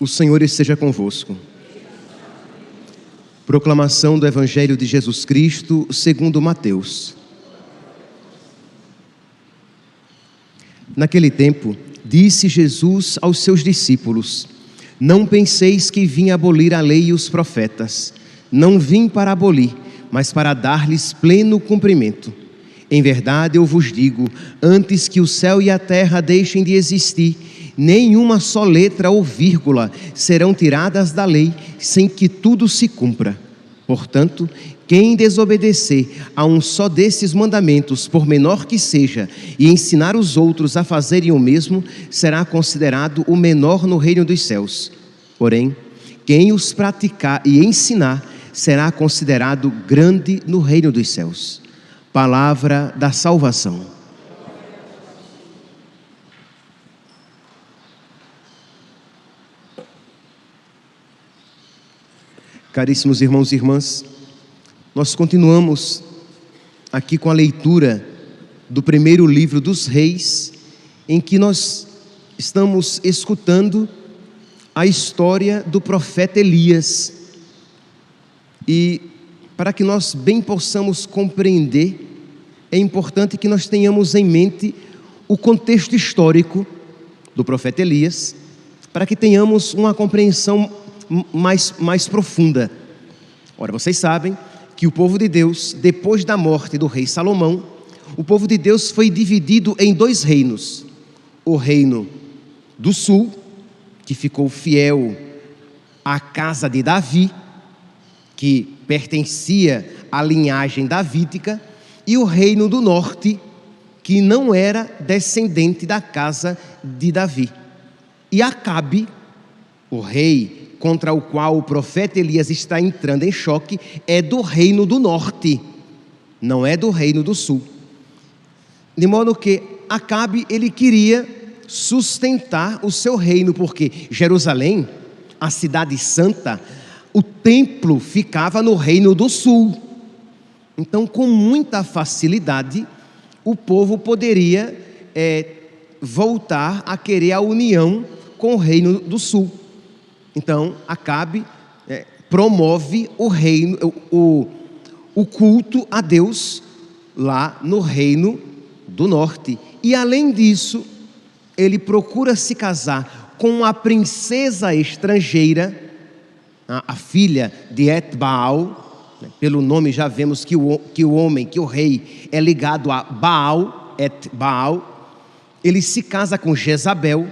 O Senhor esteja convosco. Proclamação do Evangelho de Jesus Cristo segundo Mateus. Naquele tempo, disse Jesus aos seus discípulos: Não penseis que vim abolir a lei e os profetas. Não vim para abolir, mas para dar-lhes pleno cumprimento. Em verdade eu vos digo, antes que o céu e a terra deixem de existir, nenhuma só letra ou vírgula serão tiradas da lei, sem que tudo se cumpra. Portanto, quem desobedecer a um só desses mandamentos, por menor que seja, e ensinar os outros a fazerem o mesmo, será considerado o menor no reino dos céus. Porém, quem os praticar e ensinar, será considerado grande no reino dos céus. Palavra da salvação. Caríssimos irmãos e irmãs, nós continuamos aqui com a leitura do primeiro livro dos Reis, em que nós estamos escutando a história do profeta Elias. E para que nós bem possamos compreender, é importante que nós tenhamos em mente o contexto histórico do profeta Elias, para que tenhamos uma compreensão mais profunda. Ora, vocês sabem que o povo de Deus, depois da morte do rei Salomão, o povo de Deus foi dividido em dois reinos. O reino do sul, que ficou fiel à casa de Davi, que pertencia à linhagem davídica, e o reino do norte, que não era descendente da casa de Davi. E Acabe, o rei contra o qual o profeta Elias está entrando em choque, é do reino do norte, não é do reino do sul. De modo que Acabe, ele queria sustentar o seu reino, porque Jerusalém, a cidade santa, o templo ficava no reino do sul. Então, com muita facilidade, o povo poderia voltar a querer a união com o reino do sul. Então, Acabe promove o reino, o culto a Deus lá no reino do norte. E além disso, ele procura se casar com uma princesa estrangeira, a filha de Et-Baal. Pelo nome já vemos que o rei é ligado a Baal, Et-Baal. Ele se casa com Jezabel,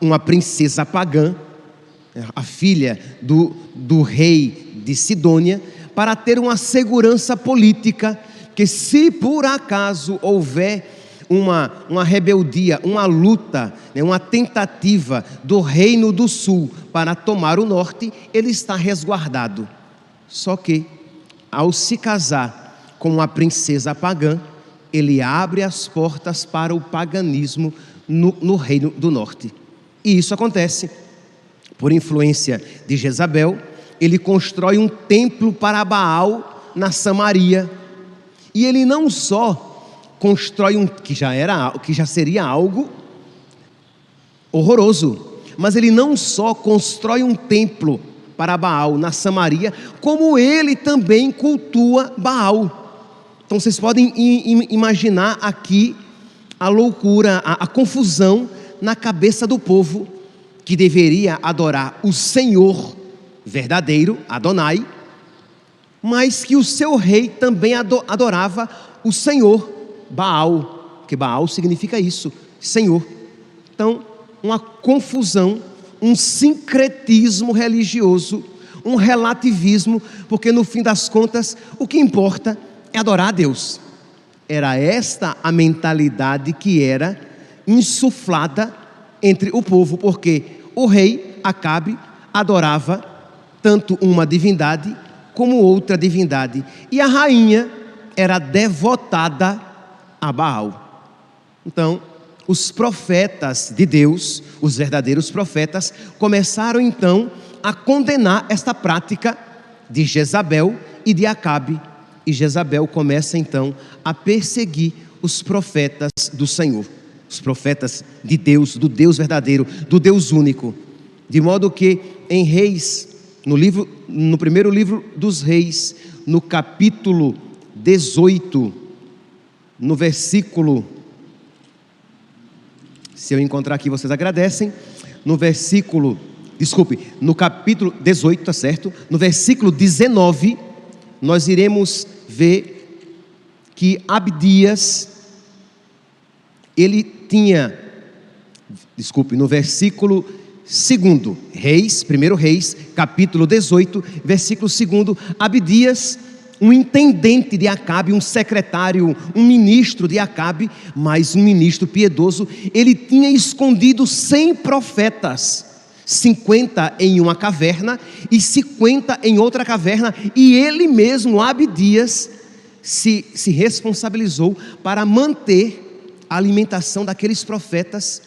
uma princesa pagã, a filha do rei de Sidônia, para ter uma segurança política, que se por acaso houver uma rebeldia, uma luta, uma tentativa do reino do sul para tomar o norte, ele está resguardado. Só que, ao se casar com uma princesa pagã, ele abre as portas para o paganismo no reino do norte. E isso acontece. Por influência de Jezabel, ele constrói um templo para Baal na Samaria. E ele não só constrói que já seria algo horroroso, mas ele não só constrói um templo para Baal na Samaria, como ele também cultua Baal. Então vocês podem imaginar aqui a loucura, a confusão na cabeça do povo, que deveria adorar o Senhor verdadeiro, Adonai, mas que o seu rei também adorava o Senhor, Baal, porque Baal significa isso, Senhor. Então, uma confusão, um sincretismo religioso, um relativismo, porque no fim das contas, o que importa é adorar a Deus. Era esta a mentalidade que era insuflada entre o povo, porque o rei Acabe adorava tanto uma divindade como outra divindade, e a rainha era devotada a Baal. Então, os profetas de Deus, os verdadeiros profetas, começaram então a condenar esta prática de Jezabel e de Acabe, e Jezabel começa então a perseguir os profetas do Senhor, os profetas de Deus, do Deus verdadeiro, do Deus único. De modo que em Reis, no primeiro livro dos Reis, no capítulo 18, no versículo, se eu encontrar aqui vocês agradecem, no capítulo 18, tá certo? No versículo 19, nós iremos ver que Abdias, ele tinha, no versículo 2, Reis, 1 Reis, capítulo 18, versículo 2, Abdias, um intendente de Acabe, um secretário, um ministro de Acabe, mas um ministro piedoso, ele tinha escondido 100 profetas, 50 em uma caverna e 50 em outra caverna, e ele mesmo, Abdias, se responsabilizou para manter a alimentação daqueles profetas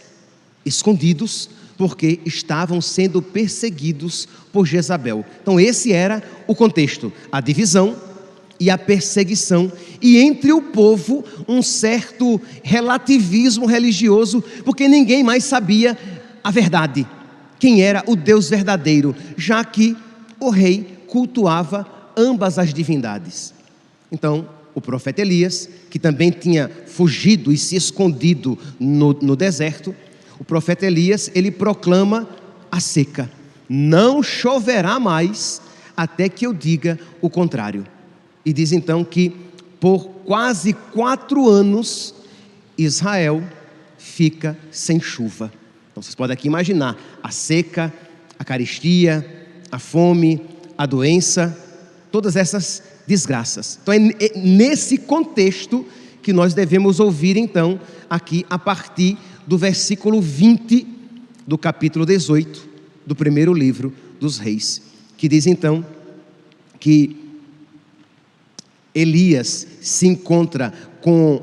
escondidos, porque estavam sendo perseguidos por Jezabel. Então esse era o contexto, a divisão e a perseguição, e entre o povo um certo relativismo religioso, porque ninguém mais sabia a verdade, quem era o Deus verdadeiro, já que o rei cultuava ambas as divindades. Então o profeta Elias, que também tinha fugido e se escondido no deserto, o profeta Elias, ele proclama a seca: não choverá mais até que eu diga o contrário. E diz então que por quase 4 anos Israel fica sem chuva. Então vocês podem aqui imaginar a seca, a carestia, a fome, a doença, todas essas desgraças. Então é nesse contexto que nós devemos ouvir então aqui a partir do versículo 20 do capítulo 18 do primeiro livro dos Reis, que diz então que Elias se encontra com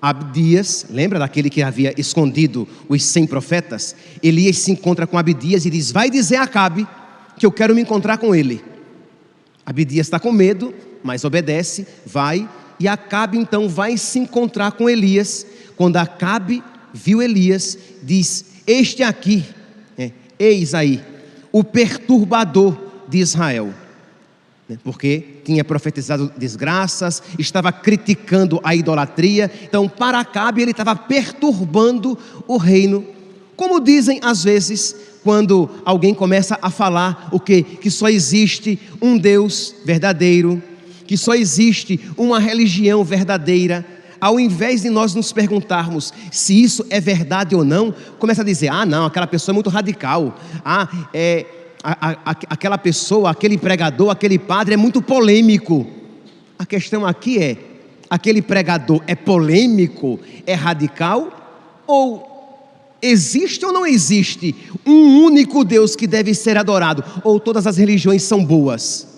Abdias, lembra daquele que havia escondido os 100 profetas? Elias se encontra com Abdias e diz: vai dizer a Acabe que eu quero me encontrar com ele. Abdias está com medo, mas obedece, vai, e Acabe então vai se encontrar com Elias. Quando Acabe viu Elias, diz: este aqui, eis aí, o perturbador de Israel. Porque tinha profetizado desgraças, estava criticando a idolatria. Então para Acabe ele estava perturbando o reino. Como dizem às vezes, quando alguém começa a falar o quê? Que só existe um Deus verdadeiro, que só existe uma religião verdadeira. Ao invés de nós nos perguntarmos se isso é verdade ou não, começa a dizer: ah não, aquela pessoa é muito radical, aquela pessoa, aquele pregador, aquele padre é muito polêmico. A questão aqui é: aquele pregador é polêmico, é radical, ou existe ou não existe um único Deus que deve ser adorado, ou todas as religiões são boas?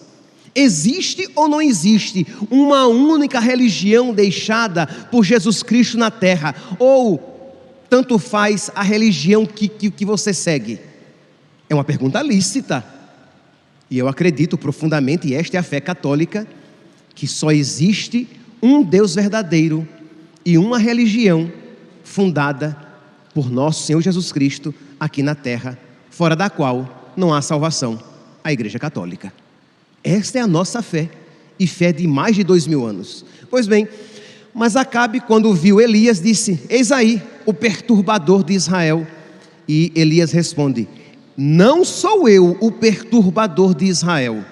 Existe ou não existe uma única religião deixada por Jesus Cristo na terra, ou tanto faz a religião que você segue? É uma pergunta lícita, e eu acredito profundamente, e esta é a fé católica, que só existe um Deus verdadeiro e uma religião fundada por nosso Senhor Jesus Cristo aqui na terra, fora da qual não há salvação: a Igreja Católica. Esta é a nossa fé, e fé de mais de 2000 anos. Pois bem, mas Acabe, quando viu Elias, disse: eis aí o perturbador de Israel. E Elias responde: não sou eu o perturbador de Israel,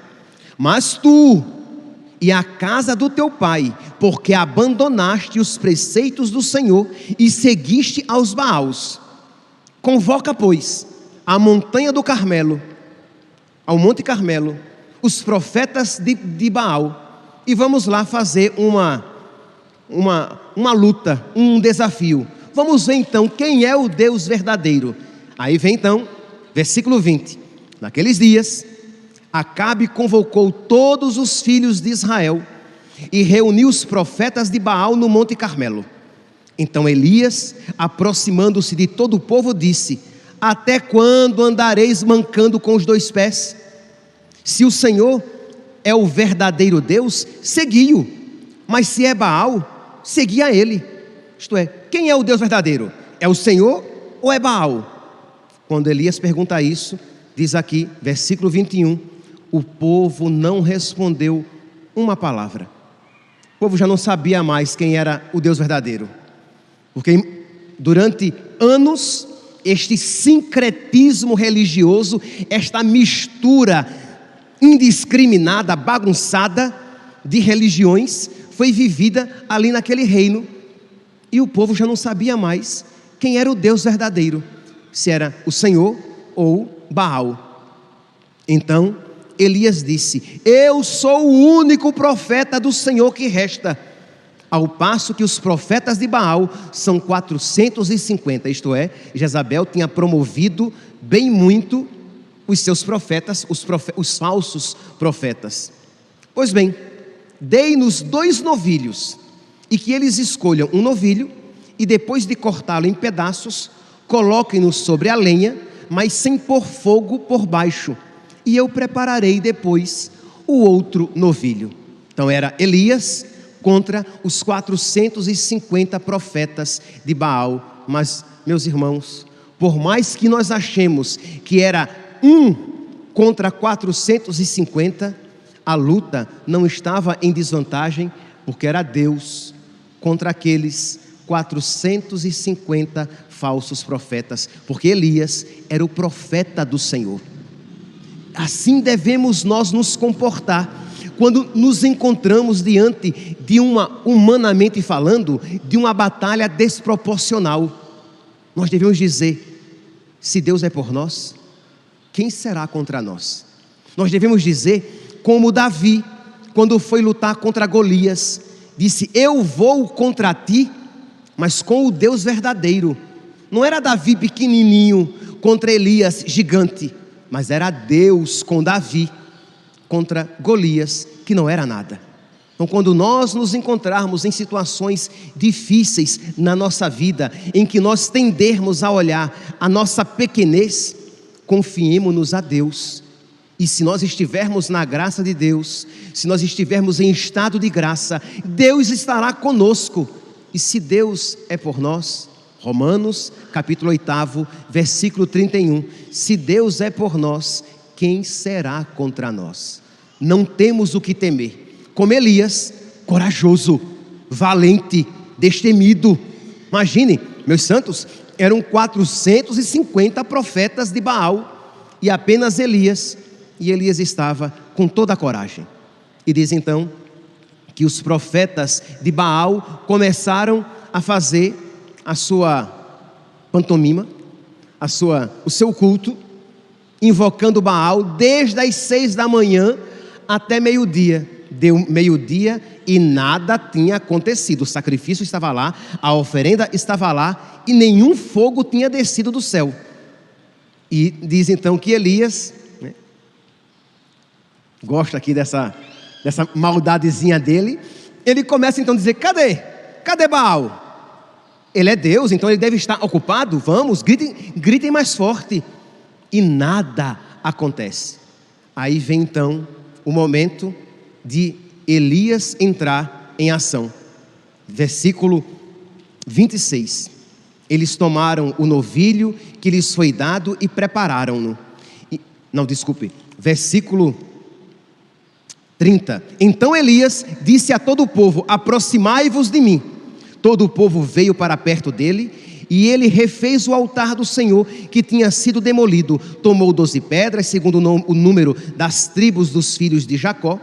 mas tu e a casa do teu pai, porque abandonaste os preceitos do Senhor e seguiste aos Baals. Convoca, pois, a montanha do Carmelo, ao Monte Carmelo, os profetas de Baal, e vamos lá fazer uma luta, um desafio. Vamos ver então quem é o Deus verdadeiro. Aí vem então versículo 20: naqueles dias Acabe convocou todos os filhos de Israel e reuniu os profetas de Baal no Monte Carmelo. Então Elias, aproximando-se de todo o povo, disse: até quando andareis mancando com os 2 pés? Se o Senhor é o verdadeiro Deus, segui-o, mas se é Baal, segui a ele. Isto é, quem é o Deus verdadeiro? É o Senhor ou é Baal? quando Elias pergunta isso, diz aqui, versículo 21, o povo não respondeu uma palavra. O povo já não sabia mais quem era o Deus verdadeiro, porque durante anos, este sincretismo religioso, esta mistura indiscriminada, bagunçada de religiões, foi vivida ali naquele reino, e o povo já não sabia mais quem era o Deus verdadeiro, se era o Senhor ou Baal. Então Elias disse: eu sou o único profeta do Senhor que resta, ao passo que os profetas de Baal são 450, isto é, Jezabel tinha promovido bem muito os seus profetas, os falsos profetas. Pois bem, dei-nos 2 novilhos, e que eles escolham um novilho, e depois de cortá-lo em pedaços, coloquem-no sobre a lenha, mas sem pôr fogo por baixo, e eu prepararei depois o outro novilho. Então era Elias contra os 450 profetas de Baal. Mas, meus irmãos, por mais que nós achemos que era 1 contra 450, a luta não estava em desvantagem, porque era Deus contra aqueles 450 falsos profetas, porque Elias era o profeta do Senhor. Assim devemos nós nos comportar quando nos encontramos diante de humanamente falando, de uma batalha desproporcional. Nós devemos dizer: se Deus é por nós, quem será contra nós? Nós devemos dizer como Davi, quando foi lutar contra Golias, disse: eu vou contra ti, mas com o Deus verdadeiro. Não era Davi pequenininho contra Elias gigante, mas era Deus com Davi contra Golias, que não era nada. Então, quando nós nos encontrarmos em situações difíceis na nossa vida, em que nós tendermos a olhar a nossa pequenez, confiemo-nos a Deus. E se nós estivermos na graça de Deus, se nós estivermos em estado de graça, Deus estará conosco. E se Deus é por nós, Romanos capítulo 8, versículo 31, se Deus é por nós, quem será contra nós? Não temos o que temer. Como Elias, corajoso, valente, destemido. Imagine, meus santos, eram 450 profetas de Baal e apenas Elias. E Elias estava com toda a coragem. E diz então que os profetas de Baal começaram a fazer a sua pantomima, o seu culto, invocando Baal desde as 6 da manhã até meio-dia. Deu meio-dia e nada tinha acontecido. O sacrifício estava lá, a oferenda estava lá e nenhum fogo tinha descido do céu. E diz então que Elias, gosta aqui dessa maldadezinha dele, ele começa então a dizer: cadê Baal? Ele é Deus, então ele deve estar ocupado. Vamos, gritem mais forte. E nada acontece. Aí vem então o momento de Elias entrar em ação. Versículo 26. Eles tomaram o novilho que lhes foi dado e prepararam-no. Versículo 30. Então Elias disse a todo o povo: aproximai-vos de mim. Todo o povo veio para perto dele, e ele refez o altar do Senhor que tinha sido demolido. Tomou 12 pedras, segundo o número das tribos dos filhos de Jacó,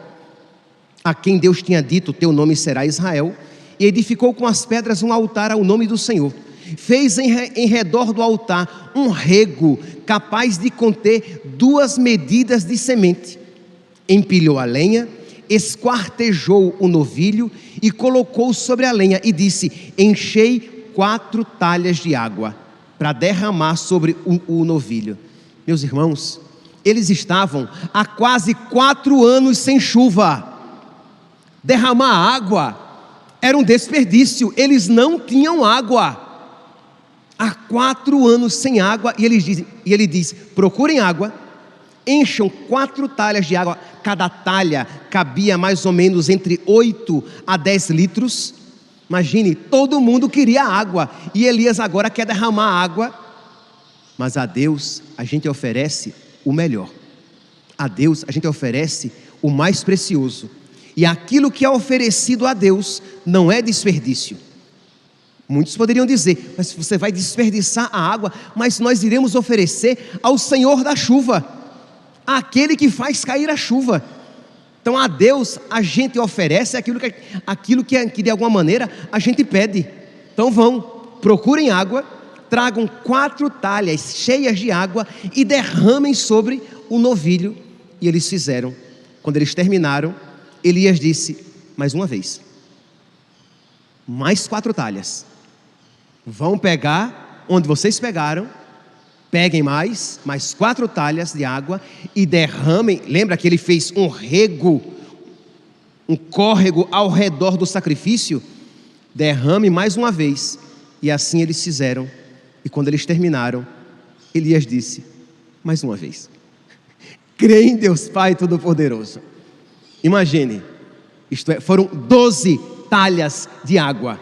a quem Deus tinha dito: teu nome será Israel, e edificou com as pedras um altar ao nome do Senhor. Fez em redor do altar um rego capaz de conter 2 medidas de semente. Empilhou a lenha, esquartejou o novilho e colocou sobre a lenha e disse: enchei 4 talhas de água para derramar sobre o novilho. Meus irmãos, eles estavam há quase 4 anos sem chuva. Derramar água era um desperdício, eles não tinham água. Há 4 anos sem água, e ele diz: procurem água, encham 4 talhas de água. Cada talha cabia mais ou menos entre 8 a 10 litros. Imagine, todo mundo queria água, e Elias agora quer derramar água Mas a Deus a gente oferece o melhor. A Deus a gente oferece o mais precioso. E aquilo que é oferecido a Deus não é desperdício. Muitos poderiam dizer: mas você vai desperdiçar a água? Mas nós iremos oferecer ao Senhor da chuva, aquele que faz cair a chuva. Então a Deus a gente oferece aquilo que de alguma maneira a gente pede. Então procurem água, tragam 4 talhas cheias de água e derramem sobre o novilho. E eles fizeram. Quando eles terminaram, Elias disse: mais uma vez, mais 4 talhas. Vão pegar onde vocês pegaram, peguem mais 4 talhas de água e derramem. Lembra que ele fez um córrego ao redor do sacrifício? Derrame mais uma vez. E assim eles fizeram. E quando eles terminaram, Elias disse: mais uma vez. Crê em Deus Pai Todo-Poderoso. Imagine, isto é, foram 12 talhas de água.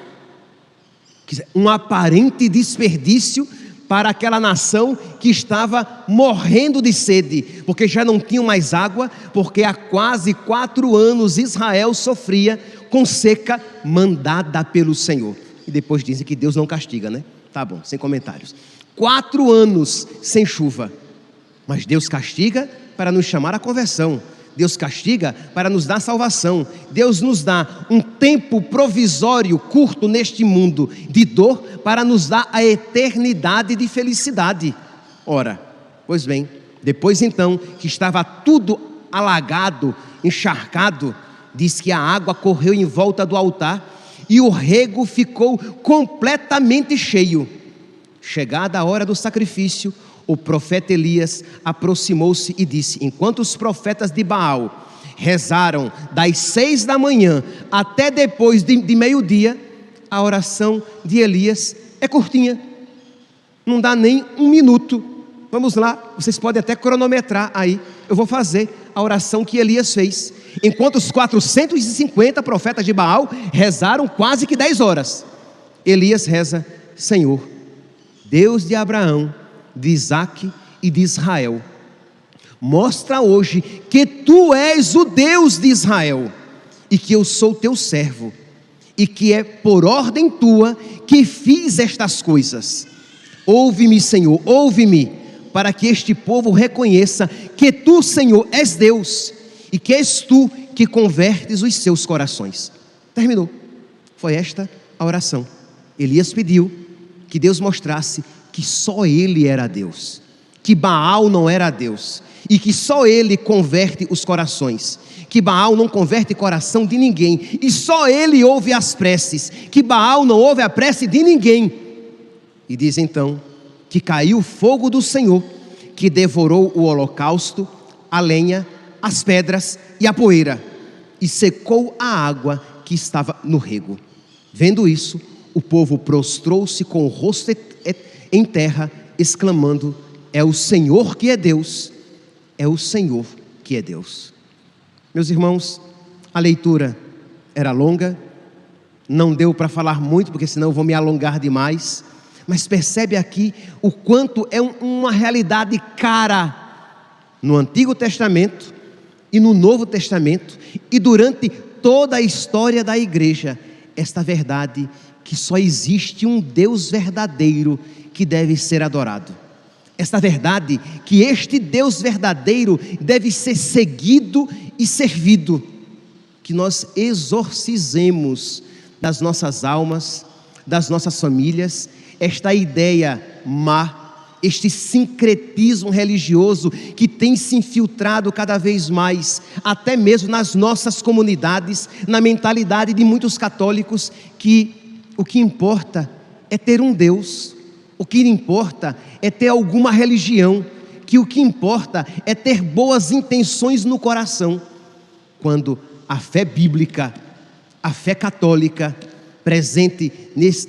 Um aparente desperdício para aquela nação que estava morrendo de sede, porque já não tinham mais água, porque há quase 4 anos Israel sofria com seca mandada pelo Senhor. E depois dizem que Deus não castiga, né? Tá bom, sem comentários. 4 anos sem chuva, mas Deus castiga para nos chamar à conversão. Deus castiga para nos dar salvação. Deus nos dá um tempo provisório curto neste mundo de dor para nos dar a eternidade de felicidade. Ora, pois bem, depois então que estava tudo alagado, encharcado, diz que a água correu em volta do altar e o rego ficou completamente cheio. Chegada a hora do sacrifício, o profeta Elias aproximou-se e disse: enquanto os profetas de Baal rezaram das 6 da manhã até depois de meio-dia, a oração de Elias é curtinha, não dá nem 1 minuto. Vamos lá, vocês podem até cronometrar aí. Eu vou fazer a oração que Elias fez. Enquanto os 450 profetas de Baal rezaram quase que 10 horas, Elias reza: Senhor, Deus de Abraão, de Isaque e de Israel, mostra hoje que tu és o Deus de Israel e que eu sou teu servo e que é por ordem tua que fiz estas coisas. Ouve-me, Senhor, ouve-me, para que este povo reconheça que tu, Senhor, és Deus e que és tu que convertes os seus corações. Terminou. Foi esta a oração. Elias pediu que Deus mostrasse que só ele era Deus, que Baal não era Deus, e que só ele converte os corações, que Baal não converte coração de ninguém, e só ele ouve as preces, que Baal não ouve a prece de ninguém. E diz então que caiu o fogo do Senhor, que devorou o holocausto, a lenha, as pedras e a poeira, e secou a água que estava no rego. Vendo isso, o povo prostrou-se com o rosto em terra, exclamando: é o Senhor que é Deus, é o Senhor que é Deus. Meus irmãos, a leitura era longa, não deu para falar muito, porque senão eu vou me alongar demais, mas percebe aqui o quanto é uma realidade cara no Antigo Testamento e no Novo Testamento, e durante toda a história da igreja, esta verdade que só existe um Deus verdadeiro que deve ser adorado. Esta verdade que este Deus verdadeiro deve ser seguido e servido. Que nós exorcizemos das nossas almas, das nossas famílias, esta ideia má, este sincretismo religioso que tem se infiltrado cada vez mais, até mesmo nas nossas comunidades, na mentalidade de muitos católicos, que o que importa é ter um Deus. O que importa é ter alguma religião, que o que importa é ter boas intenções no coração, quando a fé bíblica, a fé católica, presente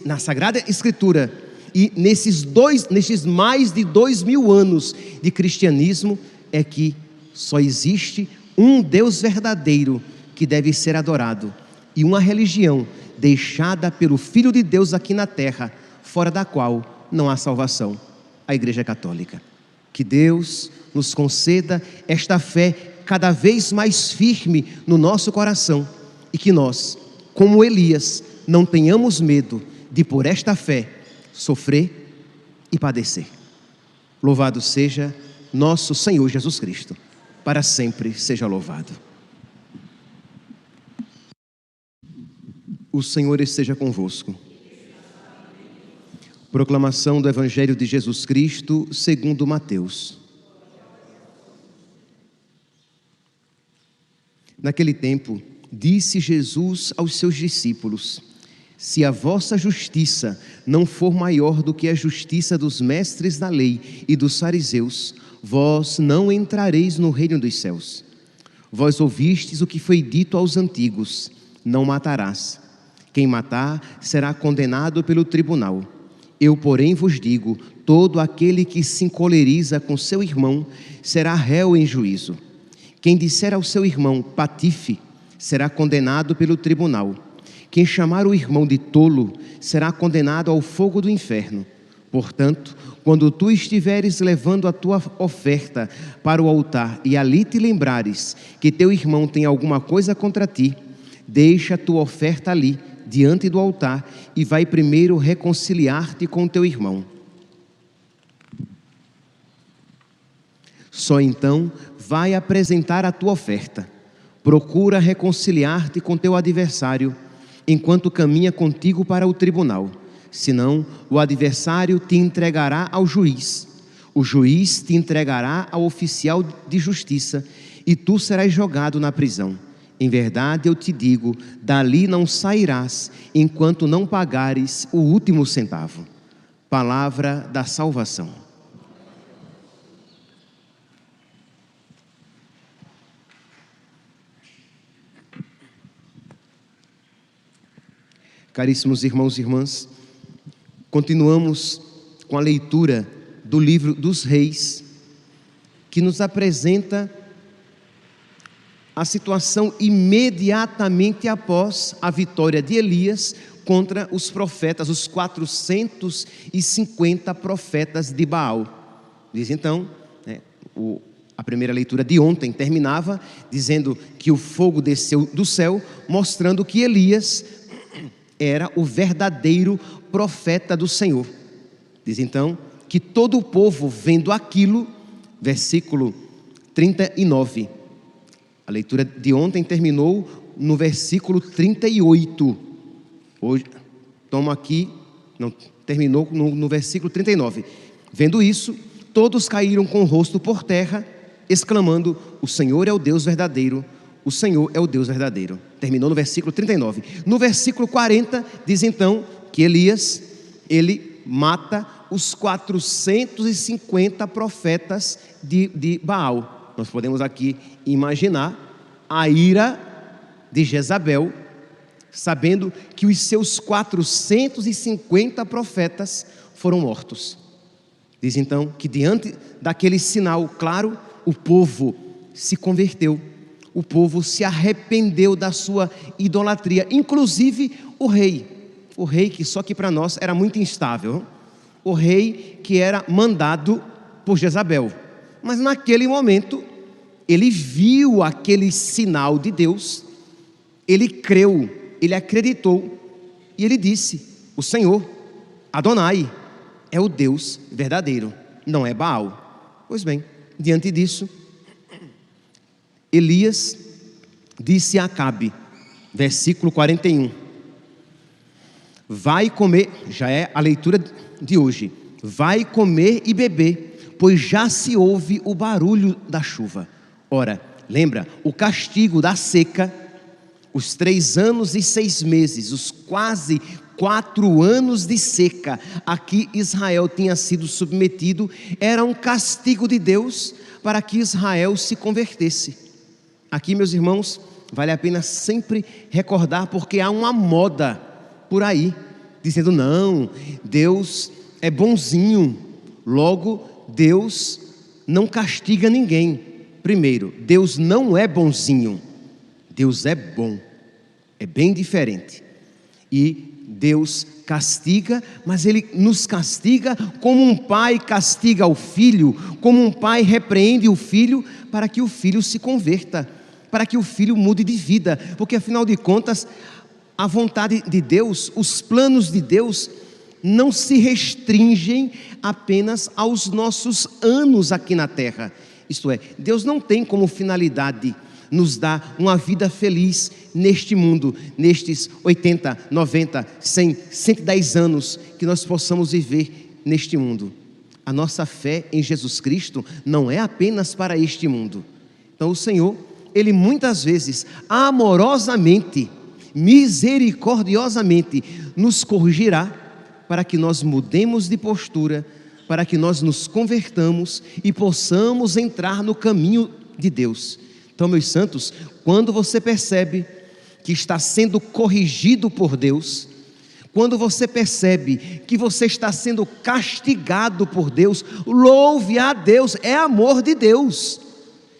na Sagrada Escritura, e nesses mais de 2000 anos de cristianismo, é que só existe um Deus verdadeiro que deve ser adorado, e uma religião deixada pelo Filho de Deus aqui na terra, fora da qual não há salvação. a Igreja Católica. Que Deus nos conceda esta fé cada vez mais firme no nosso coração e que nós, como Elias, não tenhamos medo de, por esta fé, sofrer e padecer. Louvado seja nosso Senhor Jesus Cristo, para sempre seja louvado. O Senhor esteja convosco. Proclamação do Evangelho de Jesus Cristo segundo Mateus. Naquele tempo, disse Jesus aos seus discípulos: se a vossa justiça não for maior do que a justiça dos mestres da lei e dos fariseus, vós não entrareis no reino dos céus. Vós ouvistes o que foi dito aos antigos: não matarás. Quem matar será condenado pelo tribunal. Eu, porém, vos digo: todo aquele que se encoleriza com seu irmão será réu em juízo. Quem disser ao seu irmão patife será condenado pelo tribunal. Quem chamar o irmão de tolo será condenado ao fogo do inferno. Portanto, quando tu estiveres levando a tua oferta para o altar e ali te lembrares que teu irmão tem alguma coisa contra ti, deixa a tua oferta ali, diante do altar, e vai primeiro reconciliar-te com teu irmão. Só então vai apresentar a tua oferta. Procura reconciliar-te com teu adversário, enquanto caminha contigo para o tribunal. Senão, o adversário te entregará ao juiz. O juiz te entregará ao oficial de justiça, e tu serás jogado na prisão. Em verdade eu te digo, dali não sairás, enquanto não pagares o último centavo. Palavra da salvação. Caríssimos irmãos e irmãs, continuamos com a leitura do livro dos Reis, que nos apresenta a situação imediatamente após a vitória de Elias contra os profetas, os 450 profetas de Baal. Diz então, a primeira leitura de ontem terminava dizendo que o fogo desceu do céu, mostrando que Elias era o verdadeiro profeta do Senhor. Diz então que todo o povo, vendo aquilo, versículo 39, a leitura de ontem terminou no versículo 38. Hoje, tomo aqui, não, terminou no versículo 39. Vendo isso, todos caíram com o rosto por terra, exclamando: o Senhor é o Deus verdadeiro, o Senhor é o Deus verdadeiro. Terminou no versículo 39. No versículo 40, diz então que Elias, ele mata os 450 profetas de Baal. Nós podemos aqui imaginar a ira de Jezabel, sabendo que os seus 450 profetas foram mortos. Diz então que diante daquele sinal claro, o povo se converteu, o povo se arrependeu da sua idolatria, inclusive o rei que só que para nós era muito instável, o rei que era mandado por Jezabel. Mas naquele momento, ele viu aquele sinal de Deus, ele creu, ele acreditou, e ele disse: o Senhor, Adonai, é o Deus verdadeiro, não é Baal. Pois bem, diante disso, Elias disse a Acabe, versículo 41, vai comer, já é a leitura de hoje, vai comer e beber, pois já se ouve o barulho da chuva. Ora, lembra, o castigo da seca, os 3 anos e 6 meses, os quase 4 anos de seca a que Israel tinha sido submetido, era um castigo de Deus para que Israel se convertesse. Aqui, meus irmãos, vale a pena sempre recordar, porque há uma moda por aí, dizendo: não, Deus é bonzinho, logo Deus não castiga ninguém. Primeiro, Deus não é bonzinho, Deus é bom, é bem diferente. E Deus castiga, mas Ele nos castiga como um pai castiga o filho, como um pai repreende o filho, para que o filho se converta, para que o filho mude de vida, porque afinal de contas, a vontade de Deus, os planos de Deus, não se restringem apenas aos nossos anos aqui na terra. Isto é, Deus não tem como finalidade nos dar uma vida feliz neste mundo, nestes 80, 90, 100, 110 anos que nós possamos viver neste mundo. A nossa fé em Jesus Cristo não é apenas para este mundo. Então o Senhor, Ele muitas vezes, amorosamente, misericordiosamente, nos corrigirá para que nós mudemos de postura, para que nós nos convertamos e possamos entrar no caminho de Deus. Então, meus santos, quando você percebe que está sendo corrigido por Deus, quando você percebe que você está sendo castigado por Deus, louve a Deus, é amor de Deus.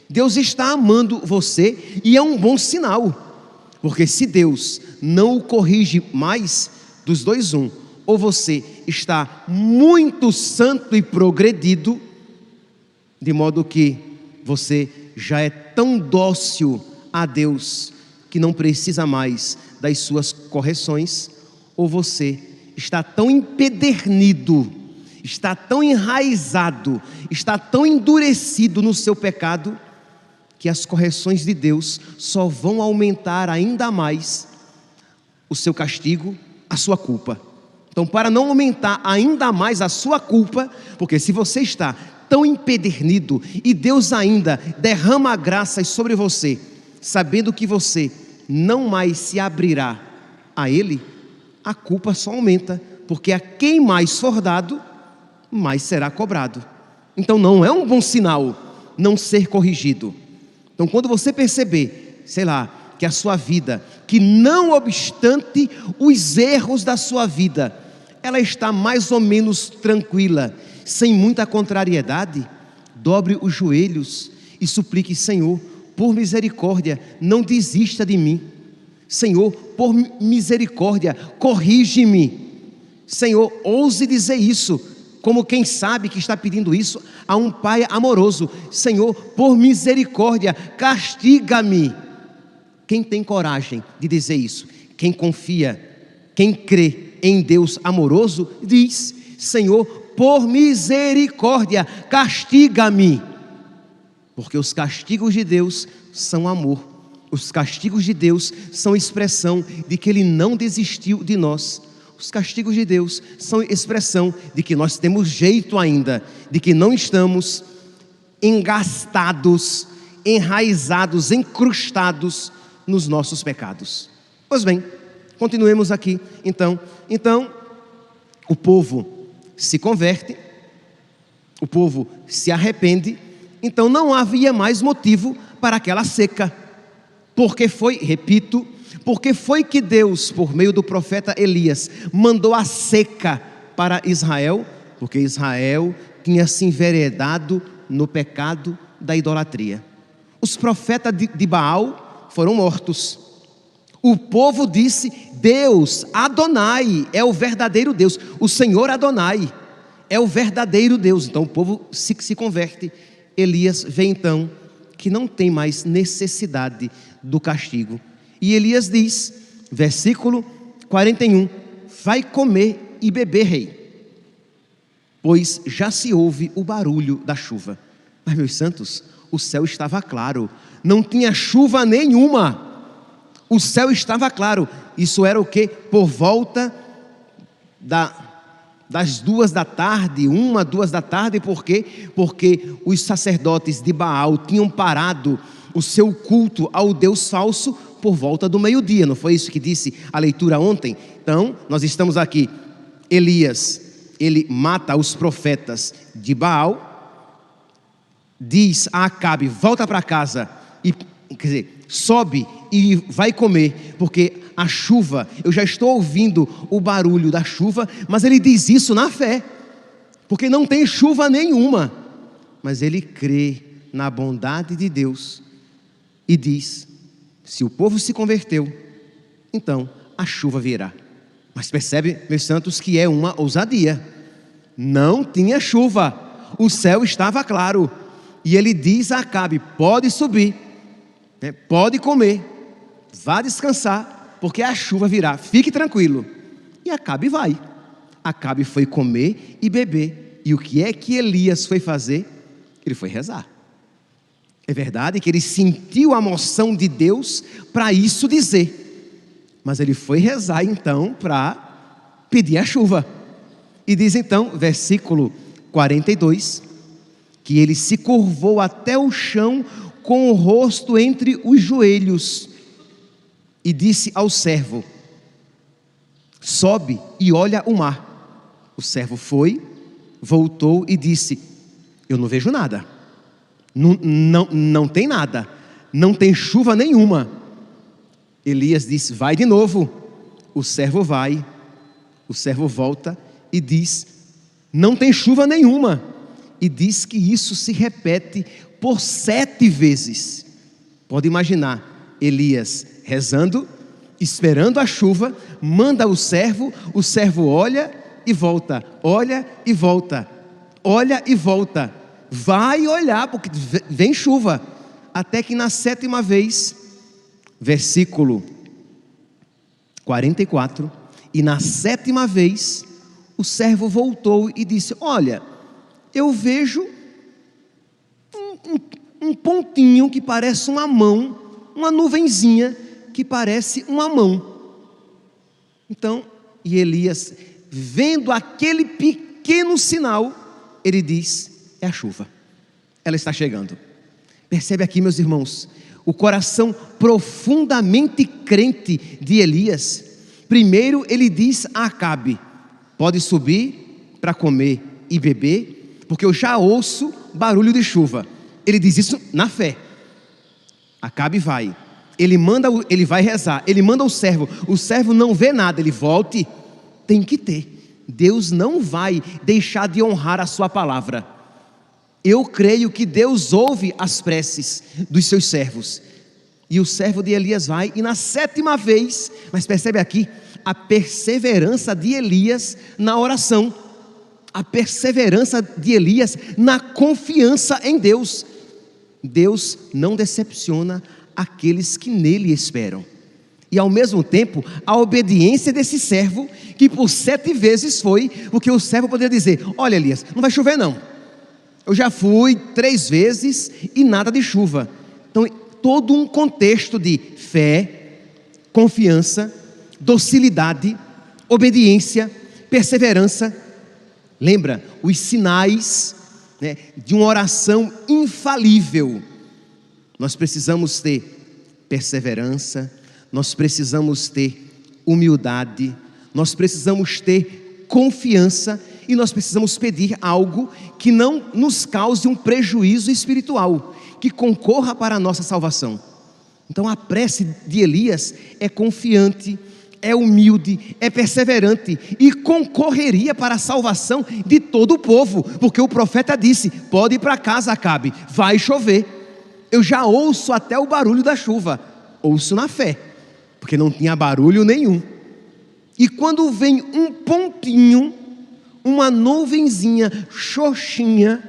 Deus está amando você e é um bom sinal, porque se Deus não o corrige mais, dos dois ou você está muito santo e progredido, de modo que você já é tão dócil a Deus que não precisa mais das suas correções, ou você está tão empedernido, está tão enraizado, está tão endurecido no seu pecado, que as correções de Deus só vão aumentar ainda mais o seu castigo, a sua culpa. Então, para não aumentar ainda mais a sua culpa, porque se você está tão empedernido e Deus ainda derrama graças sobre você, sabendo que você não mais se abrirá a Ele, a culpa só aumenta, porque a quem mais for dado, mais será cobrado. Então não é um bom sinal não ser corrigido. Então quando você perceber, sei lá, que a sua vida, que não obstante os erros da sua vida, ela está mais ou menos tranquila, sem muita contrariedade, dobre os joelhos e suplique: Senhor, por misericórdia, não desista de mim. Senhor, por misericórdia, corrige-me. Senhor, ouse dizer isso, como quem sabe que está pedindo isso a um pai amoroso: Senhor, por misericórdia, castiga-me. Quem tem coragem de dizer isso? Quem confia, quem crê em Deus amoroso, diz: Senhor, por misericórdia, castiga-me. Porque os castigos de Deus são amor. Os castigos de Deus são expressão de que Ele não desistiu de nós. Os castigos de Deus são expressão de que nós temos jeito ainda, de que não estamos engastados, enraizados, encrustados nos nossos pecados. Pois bem, continuemos aqui. Então, o povo se converte, o povo se arrepende. Então não havia mais motivo para aquela seca. Porque foi, repito, porque foi que Deus, por meio do profeta Elias, mandou a seca para Israel? Porque Israel tinha se enveredado no pecado da idolatria. Os profetas de Baal foram mortos. O povo disse: Deus, Adonai, é o verdadeiro Deus. O Senhor Adonai é o verdadeiro Deus. Então o povo se converte. Elias vê então que não tem mais necessidade do castigo. E Elias diz, versículo 41, vai comer e beber, rei, pois já se ouve o barulho da chuva. Mas, meus santos, o céu estava claro, não tinha chuva nenhuma, o céu estava claro. Isso era o quê? Por volta das 2 da tarde, 1, 2 da tarde. Por quê? Porque os sacerdotes de Baal tinham parado o seu culto ao Deus falso por volta do meio-dia. Não foi isso que disse a leitura ontem? Então, nós estamos aqui. Elias, ele mata os profetas de Baal, diz a Acabe: volta para casa, e, quer dizer, sobe e vai comer, porque a chuva, eu já estou ouvindo o barulho da chuva. Mas ele diz isso na fé, porque não tem chuva nenhuma, mas ele crê na bondade de Deus e diz: se o povo se converteu, então a chuva virá. Mas percebe, meus santos, que é uma ousadia. Não tinha chuva, o céu estava claro. E ele diz a Acabe: pode subir, pode comer, vá descansar, porque a chuva virá, fique tranquilo. E Acabe vai. Acabe foi comer e beber. E o que é que Elias foi fazer? Ele foi rezar. É verdade que ele sentiu a moção de Deus para isso dizer. Mas ele foi rezar então para pedir a chuva. E diz então, versículo 42, que ele se curvou até o chão com o rosto entre os joelhos e disse ao servo: sobe e olha o mar. O servo foi, voltou e disse: eu não vejo nada, não tem nada, não tem chuva nenhuma. Elias disse: vai de novo. O servo vai, o servo volta e diz: não tem chuva nenhuma. E diz que isso se repete por 7 vezes. Pode imaginar, Elias rezando, esperando a chuva, manda o servo olha e volta, olha e volta, olha e volta, vai olhar porque vem chuva, até que na 7ª vez, versículo 44, e na 7ª vez o servo voltou e disse: olha, eu vejo um pontinho que parece uma mão, uma nuvenzinha que parece uma mão. Então, e Elias, vendo aquele pequeno sinal, ele diz: é a chuva, ela está chegando. Percebe aqui, meus irmãos, o coração profundamente crente de Elias. Primeiro ele diz a Acabe: pode subir para comer e beber, porque eu já ouço barulho de chuva. Ele diz isso na fé. Acabe vai, ele vai rezar, ele manda o servo não vê nada, ele volte. Tem que ter, Deus não vai deixar de honrar a sua palavra. Eu creio que Deus ouve as preces dos seus servos. E o servo de Elias vai, e na 7ª vez, mas percebe aqui a perseverança de Elias na oração, a perseverança de Elias na confiança em Deus. Deus não decepciona aqueles que nele esperam. E ao mesmo tempo, a obediência desse servo, que por 7 vezes foi, porque o servo poderia dizer: olha, Elias, não vai chover não, eu já fui 3 vezes e nada de chuva. Então, todo um contexto de fé, confiança, docilidade, obediência, perseverança. Lembra, os sinais, de uma oração infalível. Nós precisamos ter perseverança, nós precisamos ter humildade, nós precisamos ter confiança, e nós precisamos pedir algo que não nos cause um prejuízo espiritual, que concorra para a nossa salvação. Então a prece de Elias é confiante, é humilde, é perseverante e concorreria para a salvação de todo o povo, porque o profeta disse: pode ir para casa, Acabe, vai chover. Eu já ouço até o barulho da chuva, ouço na fé, porque não tinha barulho nenhum. E quando vem um pontinho, uma nuvenzinha xoxinha,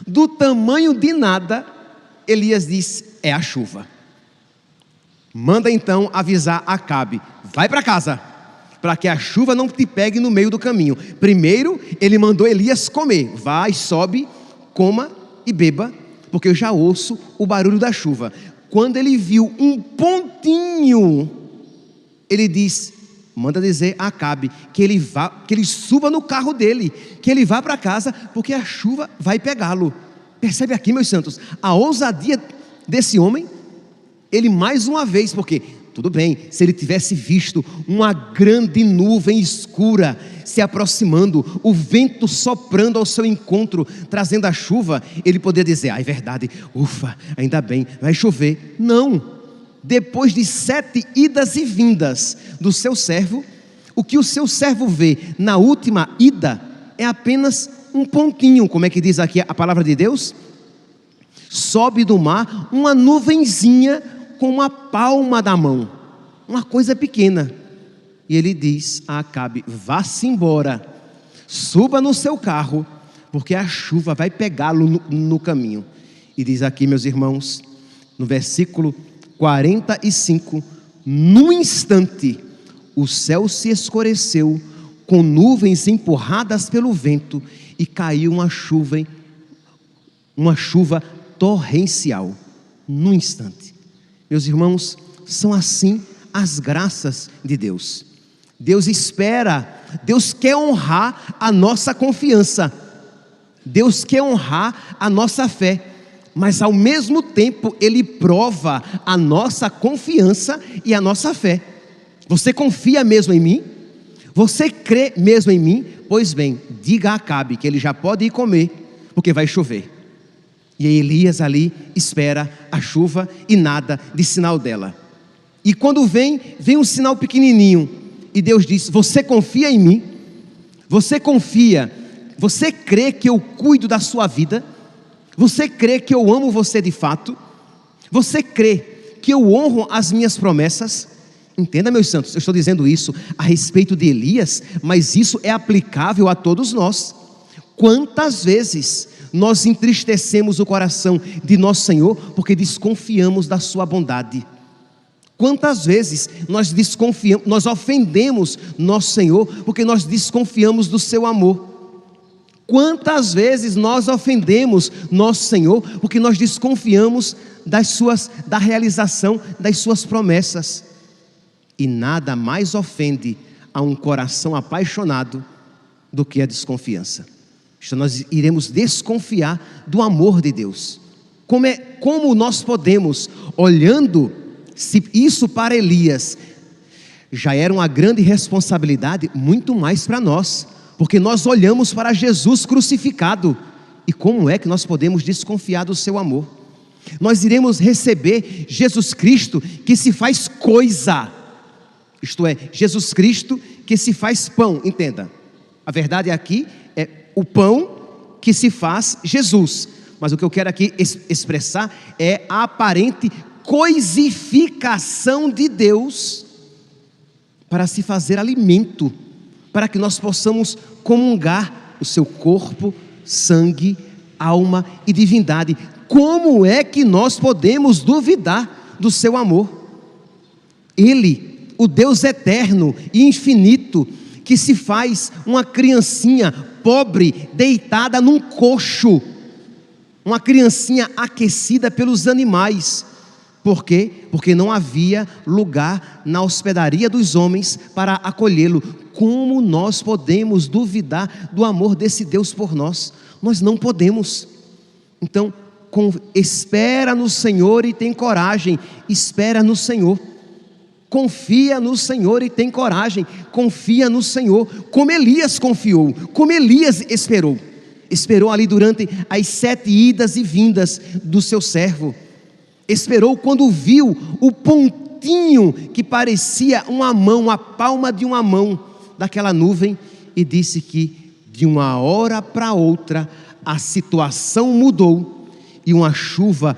do tamanho de nada, Elias diz: é a chuva. Manda então avisar Acabe: vai para casa, para que a chuva não te pegue no meio do caminho. Primeiro ele mandou Elias comer: vai, sobe, coma e beba, porque eu já ouço o barulho da chuva. Quando ele viu um pontinho, ele diz: manda dizer a Acabe que ele suba no carro dele, que ele vá para casa, porque a chuva vai pegá-lo. Percebe aqui, meus santos, a ousadia desse homem. Ele mais uma vez, porque tudo bem, se ele tivesse visto uma grande nuvem escura se aproximando, o vento soprando ao seu encontro, trazendo a chuva, ele poderia dizer: é verdade, ufa, ainda bem, vai chover. Não, depois de 7 idas e vindas do seu servo, o que o seu servo vê na última ida é apenas um pontinho. Como é que diz aqui a palavra de Deus? Sobe do mar uma nuvenzinha com uma palma da mão, uma coisa pequena. e ele diz a Acabe: vá-se embora, suba no seu carro, porque a chuva vai pegá-lo no caminho. E diz aqui, meus irmãos, no versículo 45, num instante o céu se escureceu com nuvens empurradas pelo vento e caiu uma chuva torrencial. Num instante. Meus irmãos, são assim as graças de Deus. Deus espera, Deus quer honrar a nossa confiança, Deus quer honrar a nossa fé, mas ao mesmo tempo Ele prova a nossa confiança e a nossa fé. Você confia mesmo em mim? Você crê mesmo em mim? Pois bem, diga a Acabe que ele já pode ir comer, porque vai chover. E Elias ali espera a chuva e nada de sinal dela. E quando vem um sinal pequenininho, e Deus diz: você confia em mim? Você confia? Você crê que eu cuido da sua vida? Você crê que eu amo você de fato? Você crê que eu honro as minhas promessas? Entenda, meus santos, eu estou dizendo isso a respeito de Elias, mas isso é aplicável a todos nós. Quantas vezes nós entristecemos o coração de nosso Senhor porque desconfiamos da sua bondade? Quantas vezes nós desconfiamos, nós ofendemos nosso Senhor porque nós desconfiamos do seu amor? Quantas vezes nós ofendemos nosso Senhor porque nós desconfiamos da realização das suas promessas? E nada mais ofende a um coração apaixonado do que a desconfiança. Então nós iremos desconfiar do amor de Deus. Como nós podemos, olhando se isso para Elias já era uma grande responsabilidade, muito mais para nós, porque nós olhamos para Jesus crucificado. E como é que nós podemos desconfiar do seu amor? Nós iremos receber Jesus Cristo que se faz coisa, isto é, Jesus Cristo que se faz pão. Entenda, a verdade aqui é o pão que se faz Jesus, mas o que eu quero aqui expressar é a aparente coisificação de Deus para se fazer alimento, para que nós possamos comungar o seu corpo, sangue, alma e divindade. Como é que nós podemos duvidar do seu amor? Ele, o Deus eterno e infinito, que se faz uma criancinha pobre, deitada num coxo, uma criancinha aquecida pelos animais. Por quê? Porque não havia lugar na hospedaria dos homens para acolhê-lo. Como nós podemos duvidar do amor desse Deus por nós? Nós não podemos. Então, espera no Senhor e tem coragem. Espera no Senhor. Confia no Senhor e tem coragem. Confia no Senhor, como Elias confiou, como Elias esperou. Esperou ali durante as 7 idas e vindas do seu servo. Esperou quando viu o pontinho que parecia uma mão, a palma de uma mão daquela nuvem, e disse que de uma hora para outra a situação mudou e uma chuva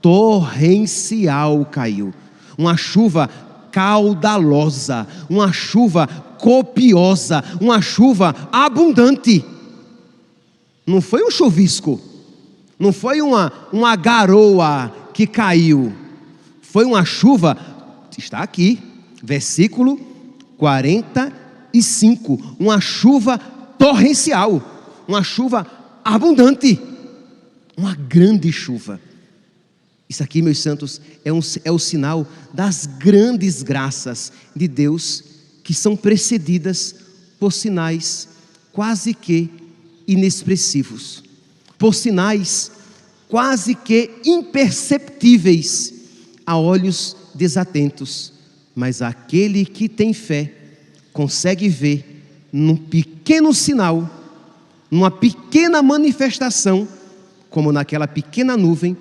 torrencial caiu. Uma chuva caudalosa, uma chuva copiosa, uma chuva abundante. Não foi um chuvisco, não foi uma garoa que caiu, foi uma chuva, está aqui, versículo 45, uma chuva torrencial, uma chuva abundante, uma grande chuva. Isso aqui, meus santos, é o sinal das grandes graças de Deus, que são precedidas por sinais quase que inexpressivos, por sinais quase que imperceptíveis a olhos desatentos, mas aquele que tem fé consegue ver num pequeno sinal, numa pequena manifestação, como naquela pequena nuvem,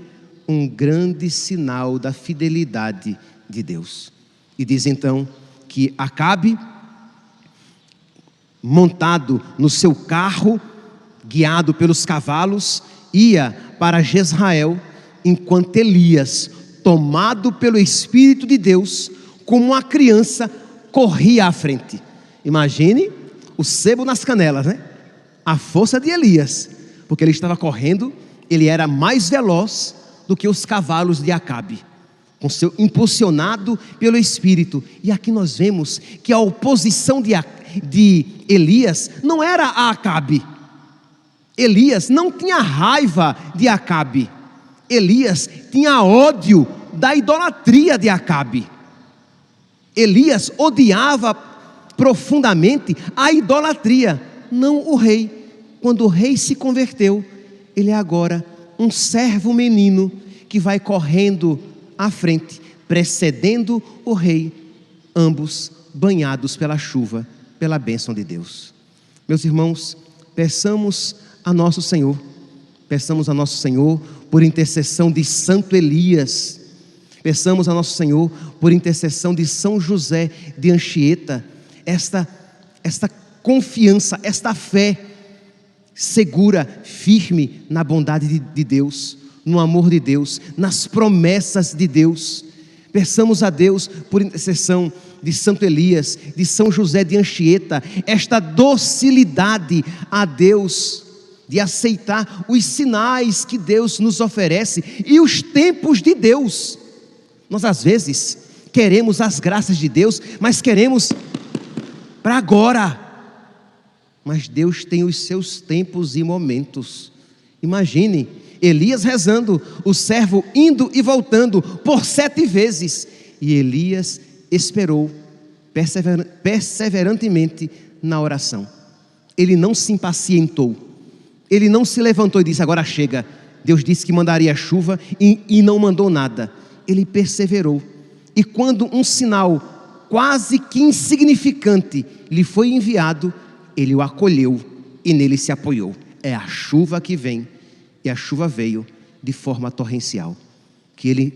um grande sinal da fidelidade de Deus. E diz então que Acabe, montado no seu carro, guiado pelos cavalos, ia para Jezrael, enquanto Elias, tomado pelo Espírito de Deus, como uma criança, corria à frente. Imagine o sebo nas canelas, né? A força de Elias, porque ele estava correndo, ele era mais veloz do que os cavalos de Acabe, impulsionado pelo Espírito. E aqui nós vemos que a oposição de Elias não era a Acabe. Elias não tinha raiva de Acabe. Elias tinha ódio da idolatria de Acabe. Elias odiava profundamente a idolatria, não o rei. Quando o rei se converteu, ele é agora um servo menino que vai correndo à frente, precedendo o rei, ambos banhados pela chuva, pela bênção de Deus. Meus irmãos, peçamos a nosso Senhor por intercessão de Santo Elias, peçamos a nosso Senhor por intercessão de São José de Anchieta, esta confiança, esta fé segura, firme na bondade de Deus, no amor de Deus, nas promessas de Deus. Peçamos a Deus por intercessão de Santo Elias, de São José de Anchieta, esta docilidade a Deus, de aceitar os sinais que Deus nos oferece e os tempos de Deus. Nós às vezes queremos as graças de Deus, mas queremos para agora. Mas Deus tem os seus tempos e momentos. Imagine Elias rezando, o servo indo e voltando por 7 vezes. E Elias esperou perseverantemente na oração. Ele não se impacientou. Ele não se levantou e disse: agora chega. Deus disse que mandaria chuva e não mandou nada. Ele perseverou. E quando um sinal quase que insignificante lhe foi enviado, ele o acolheu e nele se apoiou. É a chuva que vem, e a chuva veio de forma torrencial. Que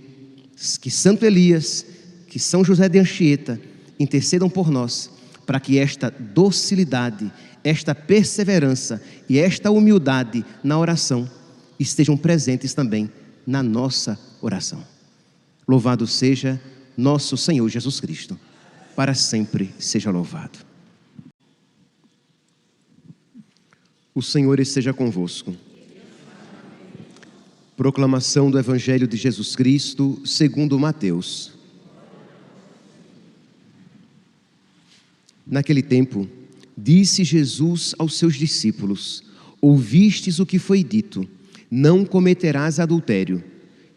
Santo Elias, que São José de Anchieta intercedam por nós, para que esta docilidade, esta perseverança e esta humildade na oração estejam presentes também na nossa oração. Louvado seja nosso Senhor Jesus Cristo, para sempre seja louvado. O Senhor esteja convosco. Proclamação do Evangelho de Jesus Cristo segundo Mateus. Naquele tempo, disse Jesus aos seus discípulos: ouvistes o que foi dito, não cometerás adultério.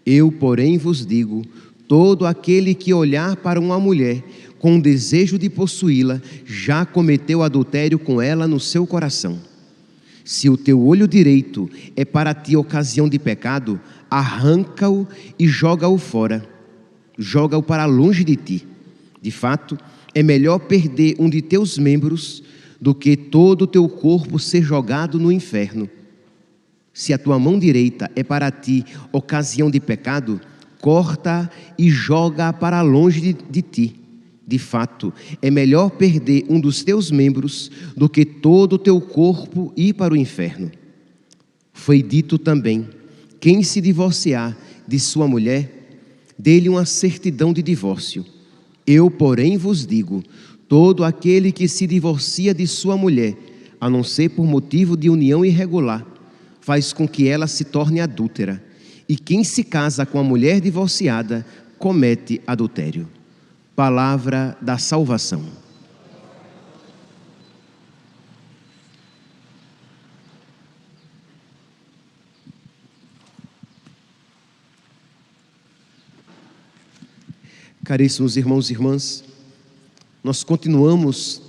Eu, porém, vos digo, todo aquele que olhar para uma mulher com o desejo de possuí-la, já cometeu adultério com ela no seu coração. Se o teu olho direito é para ti ocasião de pecado, arranca-o e joga-o fora. Joga-o para longe de ti. De fato, é melhor perder um de teus membros do que todo o teu corpo ser jogado no inferno. Se a tua mão direita é para ti ocasião de pecado, corta e joga-a para longe de ti. De fato, é melhor perder um dos teus membros do que todo o teu corpo ir para o inferno. Foi dito também: quem se divorciar de sua mulher, dê-lhe uma certidão de divórcio. Eu, porém, vos digo, todo aquele que se divorcia de sua mulher, a não ser por motivo de união irregular, faz com que ela se torne adúltera. E quem se casa com a mulher divorciada, comete adultério. Palavra da salvação. Caríssimos irmãos e irmãs, nós continuamos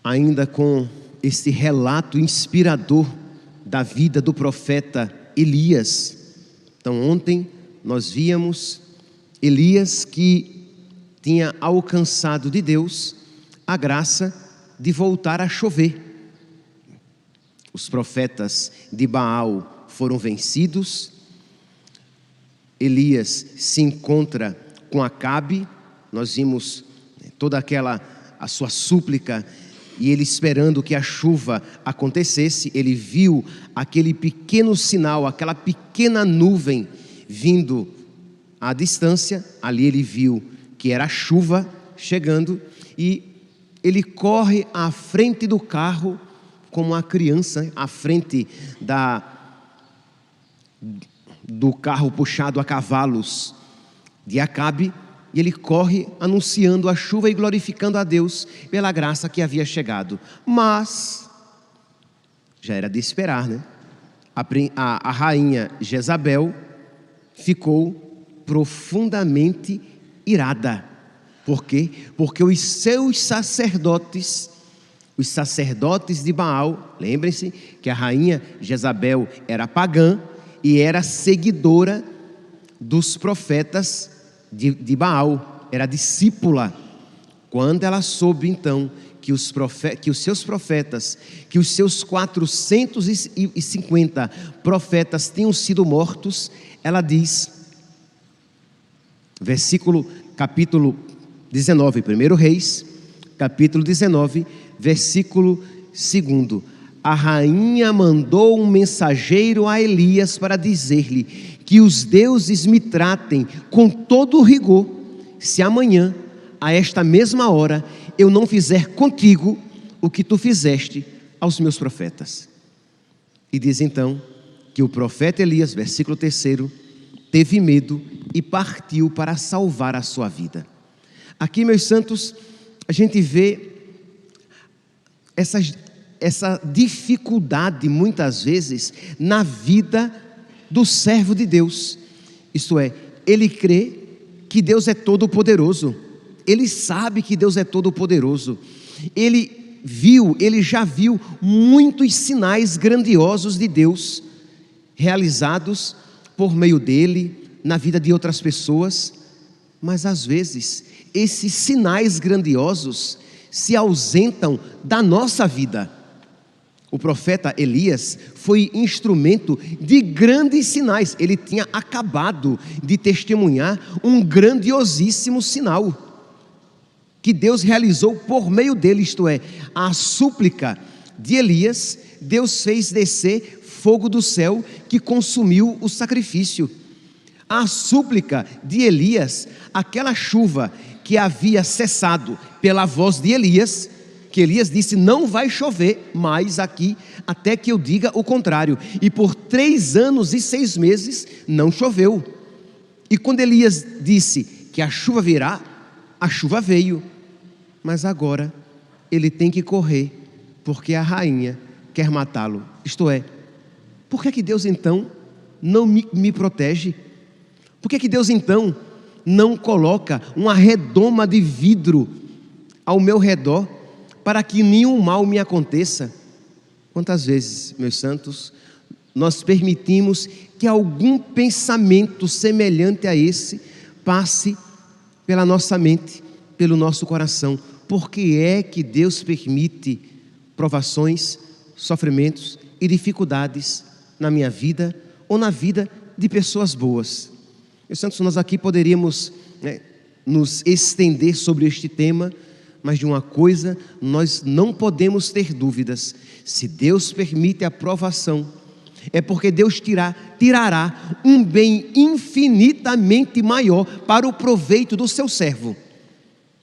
ainda com esse relato inspirador da vida do profeta Elias. Então, ontem nós víamos Elias que tinha alcançado de Deus a graça de voltar a chover. Os profetas de Baal foram vencidos. Elias se encontra com Acabe. Nós vimos toda a sua súplica e ele esperando que a chuva acontecesse. Ele viu aquele pequeno sinal, aquela pequena nuvem vindo à distância. Ali ele viu que era chuva chegando e ele corre à frente do carro como uma criança, à frente do carro puxado a cavalos de Acabe, e ele corre anunciando a chuva e glorificando a Deus pela graça que havia chegado. Mas já era de esperar, né? A rainha Jezabel ficou profundamente irada. Por quê? Porque os seus sacerdotes, os sacerdotes de Baal, lembrem-se que a rainha Jezabel era pagã e era seguidora dos profetas de Baal, era discípula. Quando ela soube então que os seus profetas, que os seus 450 profetas tinham sido mortos, ela diz, capítulo 19, 1 Reis, capítulo 19, versículo 2: a rainha mandou um mensageiro a Elias para dizer-lhe que os deuses me tratem com todo o rigor, se amanhã, a esta mesma hora, eu não fizer contigo o que tu fizeste aos meus profetas. E diz então que o profeta Elias, versículo 3, teve medo e partiu para salvar a sua vida. Aqui, meus santos, a gente vê essa dificuldade, muitas vezes, na vida do servo de Deus. Isto é, ele crê que Deus é todo-poderoso, ele sabe que Deus é todo-poderoso, ele já viu muitos sinais grandiosos de Deus realizados por meio dele, na vida de outras pessoas, mas às vezes esses sinais grandiosos se ausentam da nossa vida. O profeta Elias foi instrumento de grandes sinais. Ele tinha acabado de testemunhar um grandiosíssimo sinal que Deus realizou por meio dele, isto é, a súplica de Elias. Deus fez descer fogo do céu que consumiu o sacrifício. A súplica de Elias, aquela chuva que havia cessado pela voz de Elias, que Elias disse, não vai chover mais aqui, até que eu diga o contrário. E por 3 anos e 6 meses, não choveu. E quando Elias disse que a chuva virá, a chuva veio. Mas agora, ele tem que correr, porque a rainha quer matá-lo. Isto é, por que Deus então não me protege? Por que Deus então não coloca uma redoma de vidro ao meu redor, para que nenhum mal me aconteça? Quantas vezes, meus santos, nós permitimos que algum pensamento semelhante a esse passe pela nossa mente, pelo nosso coração? Por que é que Deus permite provações, sofrimentos e dificuldades na minha vida ou na vida de pessoas boas? Meus santos, nós aqui poderíamos nos estender sobre este tema, mas de uma coisa nós não podemos ter dúvidas: se Deus permite a provação, é porque Deus tirará um bem infinitamente maior para o proveito do seu servo.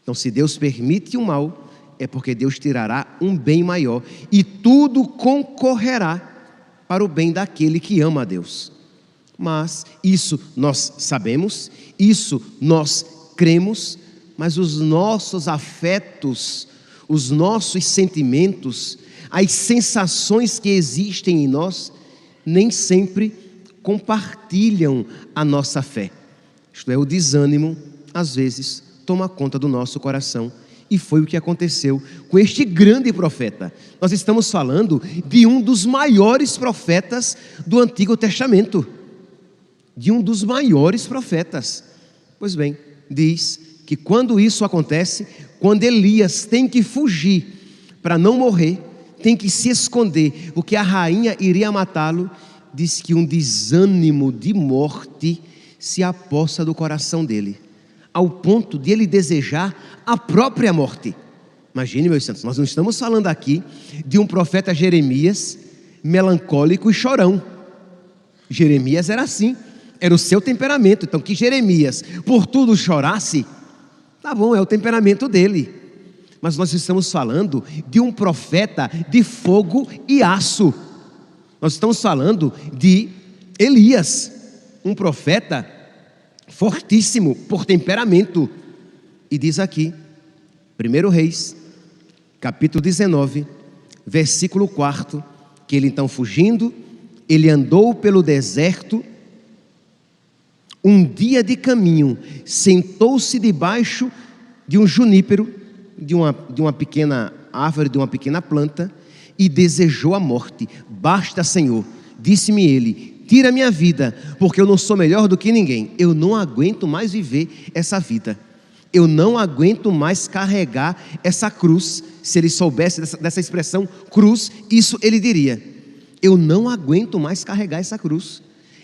Então, se Deus permite o mal, é porque Deus tirará um bem maior, e tudo concorrerá para o bem daquele que ama a Deus. Mas isso nós sabemos, isso nós cremos, mas os nossos afetos, os nossos sentimentos, as sensações que existem em nós, nem sempre compartilham a nossa fé. Isto é, o desânimo, às vezes, toma conta do nosso coração. E foi o que aconteceu com este grande profeta. Nós estamos falando de um dos maiores profetas do Antigo Testamento. De um dos maiores profetas. Pois bem, diz que quando isso acontece, quando Elias tem que fugir para não morrer, tem que se esconder, porque a rainha iria matá-lo, diz que um desânimo de morte se apossa do coração dele, ao ponto de ele desejar a própria morte. Imagine, meus santos, nós não estamos falando aqui de um profeta Jeremias melancólico e chorão. Jeremias era assim, era o seu temperamento. Então, que Jeremias por tudo chorasse, Tá bom, é o temperamento dele. Mas nós estamos falando de um profeta de fogo e aço. Nós estamos falando de Elias, um profeta fortíssimo por temperamento. E diz aqui, 1 Reis, capítulo 19, versículo 4, que ele então fugindo, ele andou pelo deserto, um dia de caminho, sentou-se debaixo de um junípero, de uma pequena árvore, de uma pequena planta, e desejou a morte. Basta, Senhor, disse-me ele, tira minha vida, porque eu não sou melhor do que ninguém. Eu não aguento mais viver essa vida. Eu não aguento mais carregar essa cruz. Se ele soubesse dessa expressão cruz, isso ele diria: eu não aguento mais carregar essa cruz.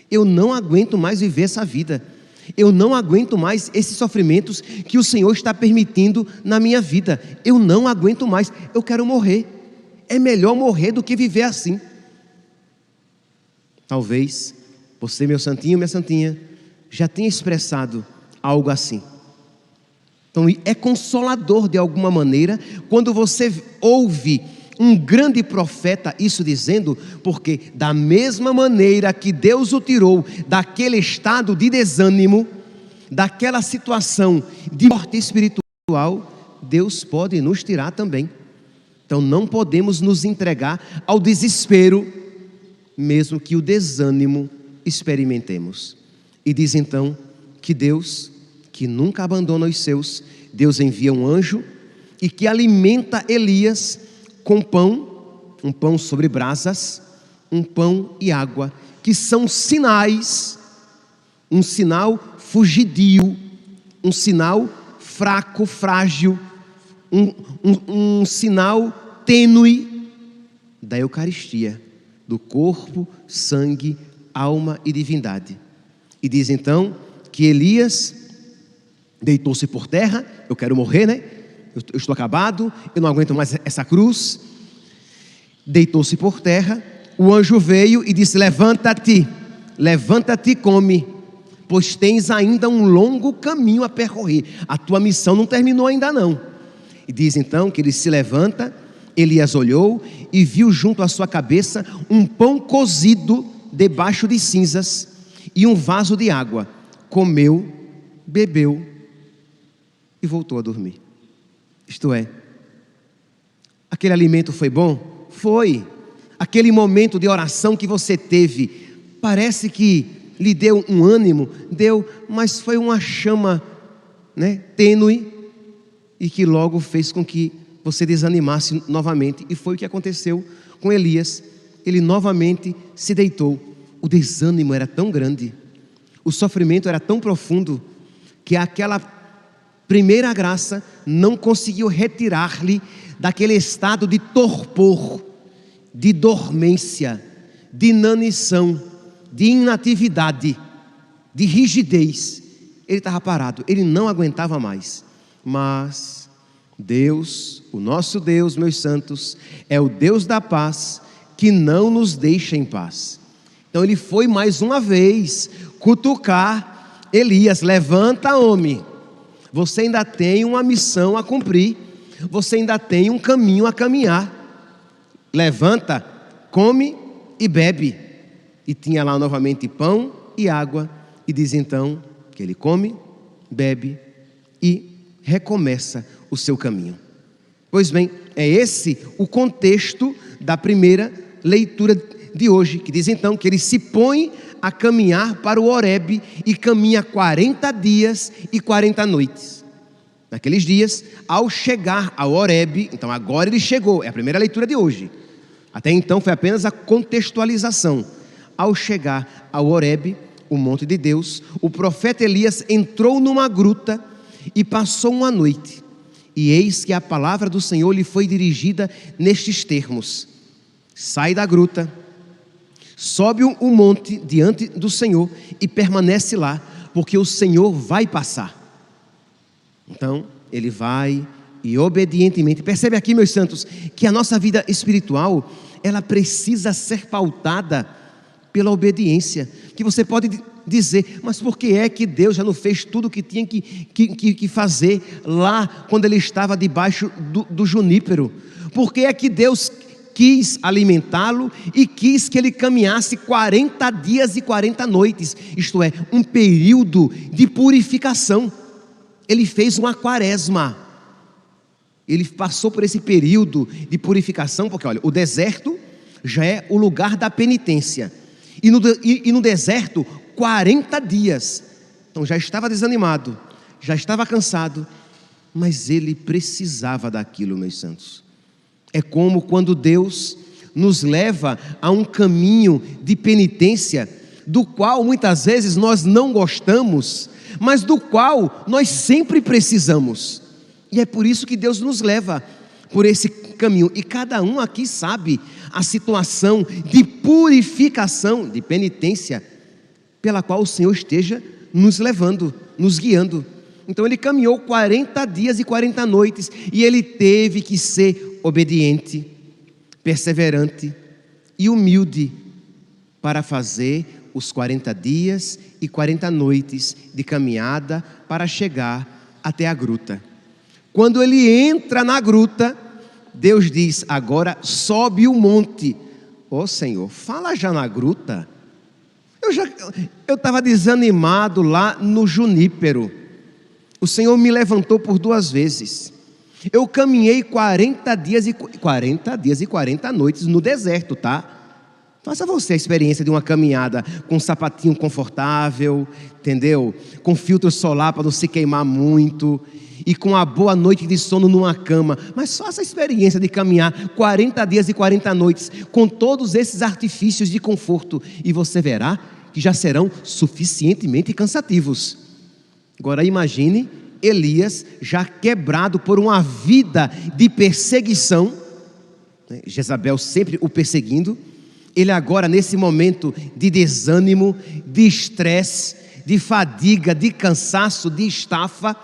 Eu não aguento mais viver essa vida. Eu não aguento mais esses sofrimentos que o Senhor está permitindo na minha vida. Eu não aguento mais, eu quero morrer. É melhor morrer do que viver assim. Talvez você, meu santinho, minha santinha, já tenha expressado algo assim. Então é consolador de alguma maneira quando você ouve um grande profeta isso dizendo, porque da mesma maneira que Deus o tirou daquele estado de desânimo, daquela situação de morte espiritual, Deus pode nos tirar também. Então não podemos nos entregar ao desespero, mesmo que o desânimo experimentemos. E diz então que Deus, que nunca abandona os seus, Deus envia um anjo e que alimenta Elias com pão, um pão sobre brasas, um pão e água, que são sinais, um sinal fugidio, um sinal fraco, frágil, um sinal tênue da Eucaristia, do corpo, sangue, alma e divindade. E diz então que Elias deitou-se por terra. Eu quero morrer, né? Eu estou acabado, eu não aguento mais essa cruz. Deitou-se por terra. O anjo veio e disse: levanta-te e come, pois tens ainda um longo caminho a percorrer. A tua missão não terminou ainda não. E diz então que ele se levanta. Elias olhou e viu junto à sua cabeça um pão cozido debaixo de cinzas e um vaso de água. Comeu, bebeu e voltou a dormir. Isto é, aquele alimento foi bom? Foi. Aquele momento de oração que você teve, parece que lhe deu um ânimo? Deu, mas foi uma chama, né, tênue, e que logo fez com que você desanimasse novamente. E foi o que aconteceu com Elias. Ele novamente se deitou. O desânimo era tão grande, o sofrimento era tão profundo, que aquela primeira graça não conseguiu retirar-lhe daquele estado de torpor, de dormência, de inanição, de inatividade, de rigidez. Ele estava parado, ele não aguentava mais. Mas Deus, o nosso Deus, meus santos, é o Deus da paz, que não nos deixa em paz. Então ele foi mais uma vez cutucar Elias: levanta, homem, você ainda tem uma missão a cumprir, você ainda tem um caminho a caminhar. Levanta, come e bebe. E tinha lá novamente pão e água. E diz então que ele come, bebe e recomeça o seu caminho. Pois bem, é esse o contexto da primeira leitura de hoje, que diz então que ele se põe a caminhar para o Horebe e caminha 40 dias e 40 noites. Naqueles dias, ao chegar ao Horebe, então agora ele chegou, é a primeira leitura de hoje. Até então foi apenas a contextualização. Ao chegar ao Horebe, o monte de Deus, o profeta Elias entrou numa gruta e passou uma noite. E eis que a palavra do Senhor lhe foi dirigida nestes termos: sai da gruta, sobe um monte diante do Senhor e permanece lá, porque o Senhor vai passar. Então ele vai e obedientemente, percebe aqui, meus santos, que a nossa vida espiritual, ela precisa ser pautada pela obediência. Que você pode dizer, mas por que é que Deus já não fez tudo o que tinha que fazer lá quando ele estava debaixo do junípero? Por que é que Deus quis alimentá-lo e quis que ele caminhasse 40 dias e 40 noites, isto é, um período de purificação? Ele fez uma quaresma, ele passou por esse período de purificação, porque olha, o deserto já é o lugar da penitência, e no deserto 40 dias, então já estava desanimado, já estava cansado, mas ele precisava daquilo, meus santos. É como quando Deus nos leva a um caminho de penitência, do qual muitas vezes nós não gostamos, mas do qual nós sempre precisamos. E é por isso que Deus nos leva por esse caminho. E cada um aqui sabe a situação de purificação, de penitência, pela qual o Senhor esteja nos levando, nos guiando. Então ele caminhou 40 dias e 40 noites, e ele teve que ser obediente, perseverante e humilde para fazer os 40 dias e 40 noites de caminhada para chegar até a gruta. Quando ele entra na gruta, Deus diz, agora sobe o monte. Ô Senhor, fala já na gruta. Eu estava desanimado lá no junípero. O Senhor me levantou por 2 vezes. Eu caminhei 40 dias e 40 noites no deserto, tá? Faça você a experiência de uma caminhada com um sapatinho confortável, entendeu? Com filtro solar para não se queimar muito, e com uma boa noite de sono numa cama. Mas faça a experiência de caminhar 40 dias e 40 noites com todos esses artifícios de conforto, e você verá que já serão suficientemente cansativos. Agora imagine Elias já quebrado por uma vida de perseguição, né? Jezabel sempre o perseguindo. Ele agora nesse momento de desânimo, de estresse, de fadiga, de cansaço, de estafa,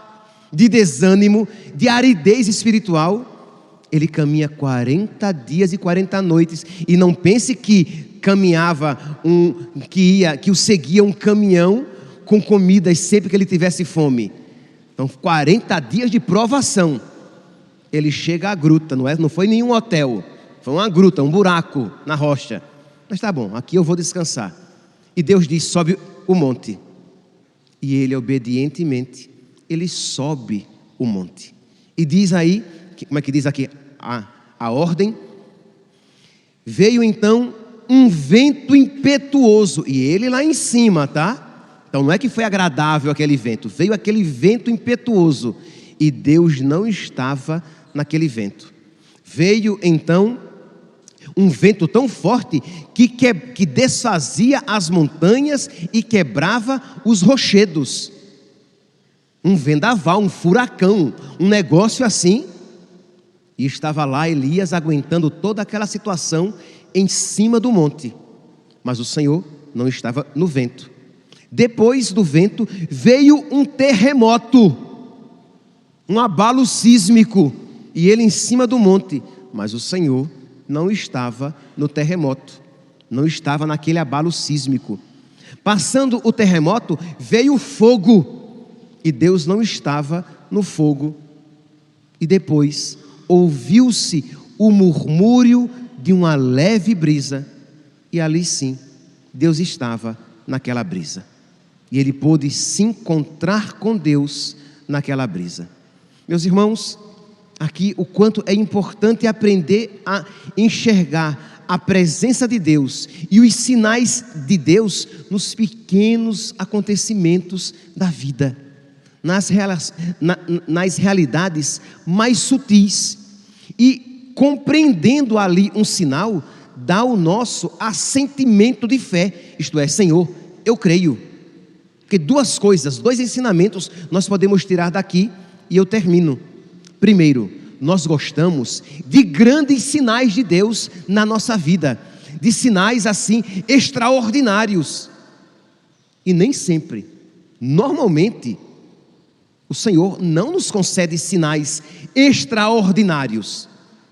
de desânimo, de aridez espiritual, ele caminha 40 dias e 40 noites, e não pense que caminhava que o seguia um caminhão com comidas sempre que ele tivesse fome. Então 40 dias de provação. Ele chega à gruta, não foi nenhum hotel, foi uma gruta, um buraco na rocha. Mas tá bom, aqui eu vou descansar. E Deus diz, sobe o monte. E ele obedientemente, ele sobe o monte. E diz aí, como é que diz aqui a ordem? Veio então um vento impetuoso, e ele lá em cima, tá? Então não é que foi agradável aquele vento, veio aquele vento impetuoso, e Deus não estava naquele vento. Veio então um vento tão forte que desfazia as montanhas e quebrava os rochedos. Um vendaval, um furacão, um negócio assim. E estava lá Elias aguentando toda aquela situação em cima do monte. Mas o Senhor não estava no vento. Depois do vento veio um terremoto, um abalo sísmico, e ele em cima do monte. Mas o Senhor não estava no terremoto, não estava naquele abalo sísmico. Passando o terremoto, veio o fogo, e Deus não estava no fogo. E depois ouviu-se o murmúrio de uma leve brisa, e ali sim, Deus estava naquela brisa. E ele pôde se encontrar com Deus naquela brisa. Meus irmãos, aqui o quanto é importante aprender a enxergar a presença de Deus e os sinais de Deus nos pequenos acontecimentos da vida, nas realidades mais sutis. E compreendendo ali um sinal, dá o nosso assentimento de fé, isto é, Senhor, eu creio. Porque 2 coisas, 2 ensinamentos nós podemos tirar daqui, e eu termino. Primeiro, nós gostamos de grandes sinais de Deus na nossa vida, de sinais assim extraordinários. E nem sempre, normalmente, o Senhor não nos concede sinais extraordinários,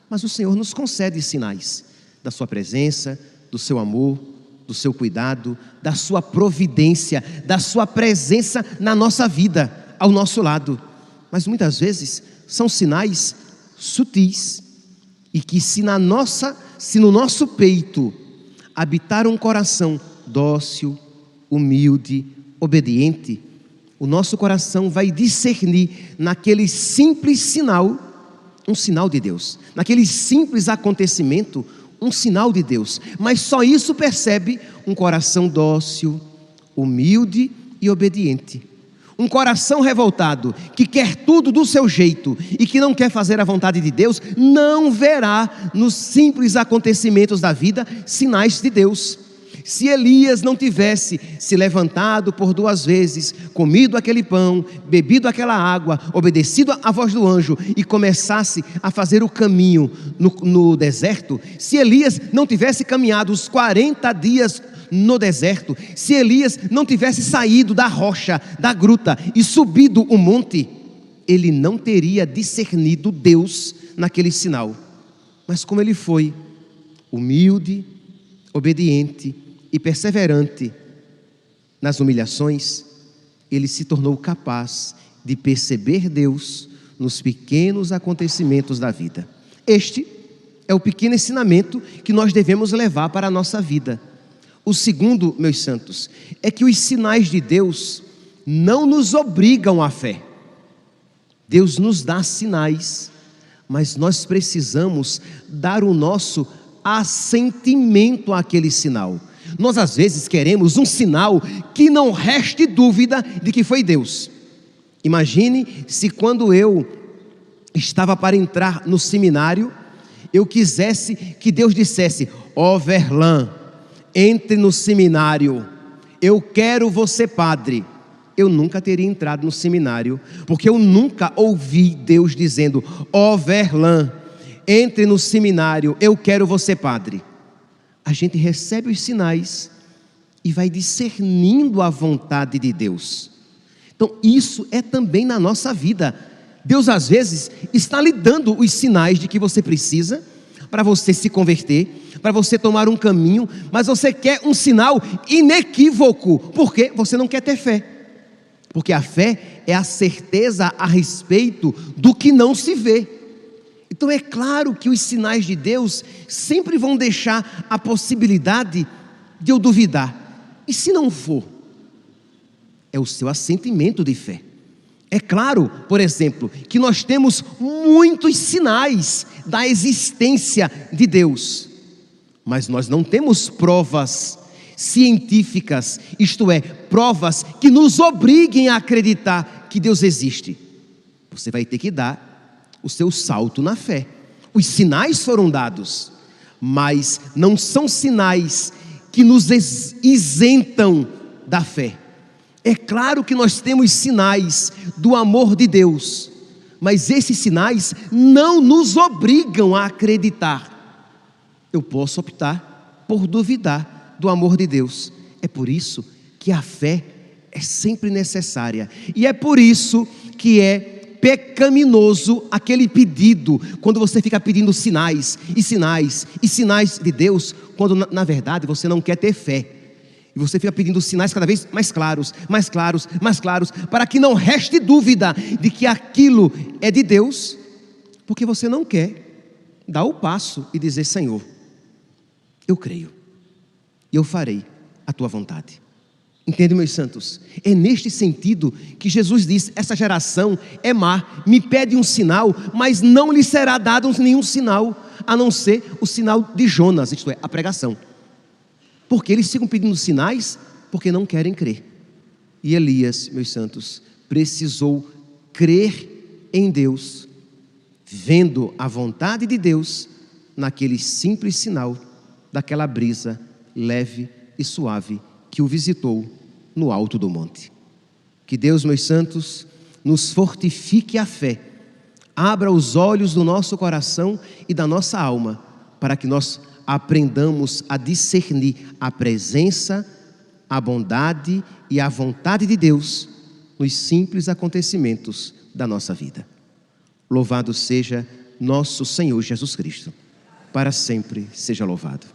mas o Senhor nos concede sinais da sua presença, do seu amor, do seu cuidado, da sua providência, da sua presença na nossa vida, ao nosso lado. Mas muitas vezes são sinais sutis, e que se no nosso peito habitar um coração dócil, humilde, obediente, o nosso coração vai discernir naquele simples sinal, um sinal de Deus. Naquele simples acontecimento, um sinal de Deus. Mas só isso percebe um coração dócil, humilde e obediente. Um coração revoltado, que quer tudo do seu jeito e que não quer fazer a vontade de Deus, não verá nos simples acontecimentos da vida sinais de Deus. Se Elias não tivesse se levantado por 2 vezes, comido aquele pão, bebido aquela água, obedecido à voz do anjo e começasse a fazer o caminho no deserto, se Elias não tivesse caminhado os 40 dias no deserto, se Elias não tivesse saído da rocha, da gruta e subido o monte, ele não teria discernido Deus naquele sinal. Mas como ele foi humilde, obediente e perseverante nas humilhações, ele se tornou capaz de perceber Deus nos pequenos acontecimentos da vida. Este é o pequeno ensinamento que nós devemos levar para a nossa vida. O segundo, meus santos, é que os sinais de Deus não nos obrigam à fé. Deus nos dá sinais, mas nós precisamos dar o nosso assentimento àquele sinal. Nós às vezes queremos um sinal que não reste dúvida de que foi Deus. Imagine se quando eu estava para entrar no seminário, eu quisesse que Deus dissesse: ó Verlan, entre no seminário, eu quero você padre. Eu nunca teria entrado no seminário, porque eu nunca ouvi Deus dizendo: ó Verlan, entre no seminário, eu quero você padre. A gente recebe os sinais e vai discernindo a vontade de Deus. Então isso é também na nossa vida. Deus às vezes está lhe dando os sinais de que você precisa para você se converter, para você tomar um caminho, mas você quer um sinal inequívoco, porque você não quer ter fé. Porque a fé é a certeza a respeito do que não se vê. Então é claro que os sinais de Deus sempre vão deixar a possibilidade de eu duvidar. E se não for? É o seu assentimento de fé. É claro, por exemplo, que nós temos muitos sinais da existência de Deus, mas nós não temos provas científicas, isto é, provas que nos obriguem a acreditar que Deus existe. Você vai ter que dar o seu salto na fé. Os sinais foram dados, mas não são sinais que nos isentam da fé. É claro que nós temos sinais do amor de Deus, mas esses sinais não nos obrigam a acreditar. Eu posso optar por duvidar do amor de Deus. É por isso que a fé é sempre necessária. E é por isso que é pecaminoso aquele pedido, quando você fica pedindo sinais e sinais e sinais de Deus, quando na verdade você não quer ter fé. E você fica pedindo sinais cada vez mais claros, mais claros, mais claros, para que não reste dúvida de que aquilo é de Deus, porque você não quer dar o passo e dizer: Senhor, eu creio, e eu farei a tua vontade. Entende, meus santos? É neste sentido que Jesus diz: essa geração é má, me pede um sinal, mas não lhe será dado nenhum sinal, a não ser o sinal de Jonas, isto é, a pregação. Porque eles ficam pedindo sinais porque não querem crer. E Elias, meus santos, precisou crer em Deus, vendo a vontade de Deus naquele simples sinal daquela brisa leve e suave que o visitou no alto do monte. Que Deus, meus santos, nos fortifique a fé, abra os olhos do nosso coração e da nossa alma, para que nós aprendamos a discernir a presença, a bondade e a vontade de Deus nos simples acontecimentos da nossa vida. Louvado seja nosso Senhor Jesus Cristo, para sempre seja louvado.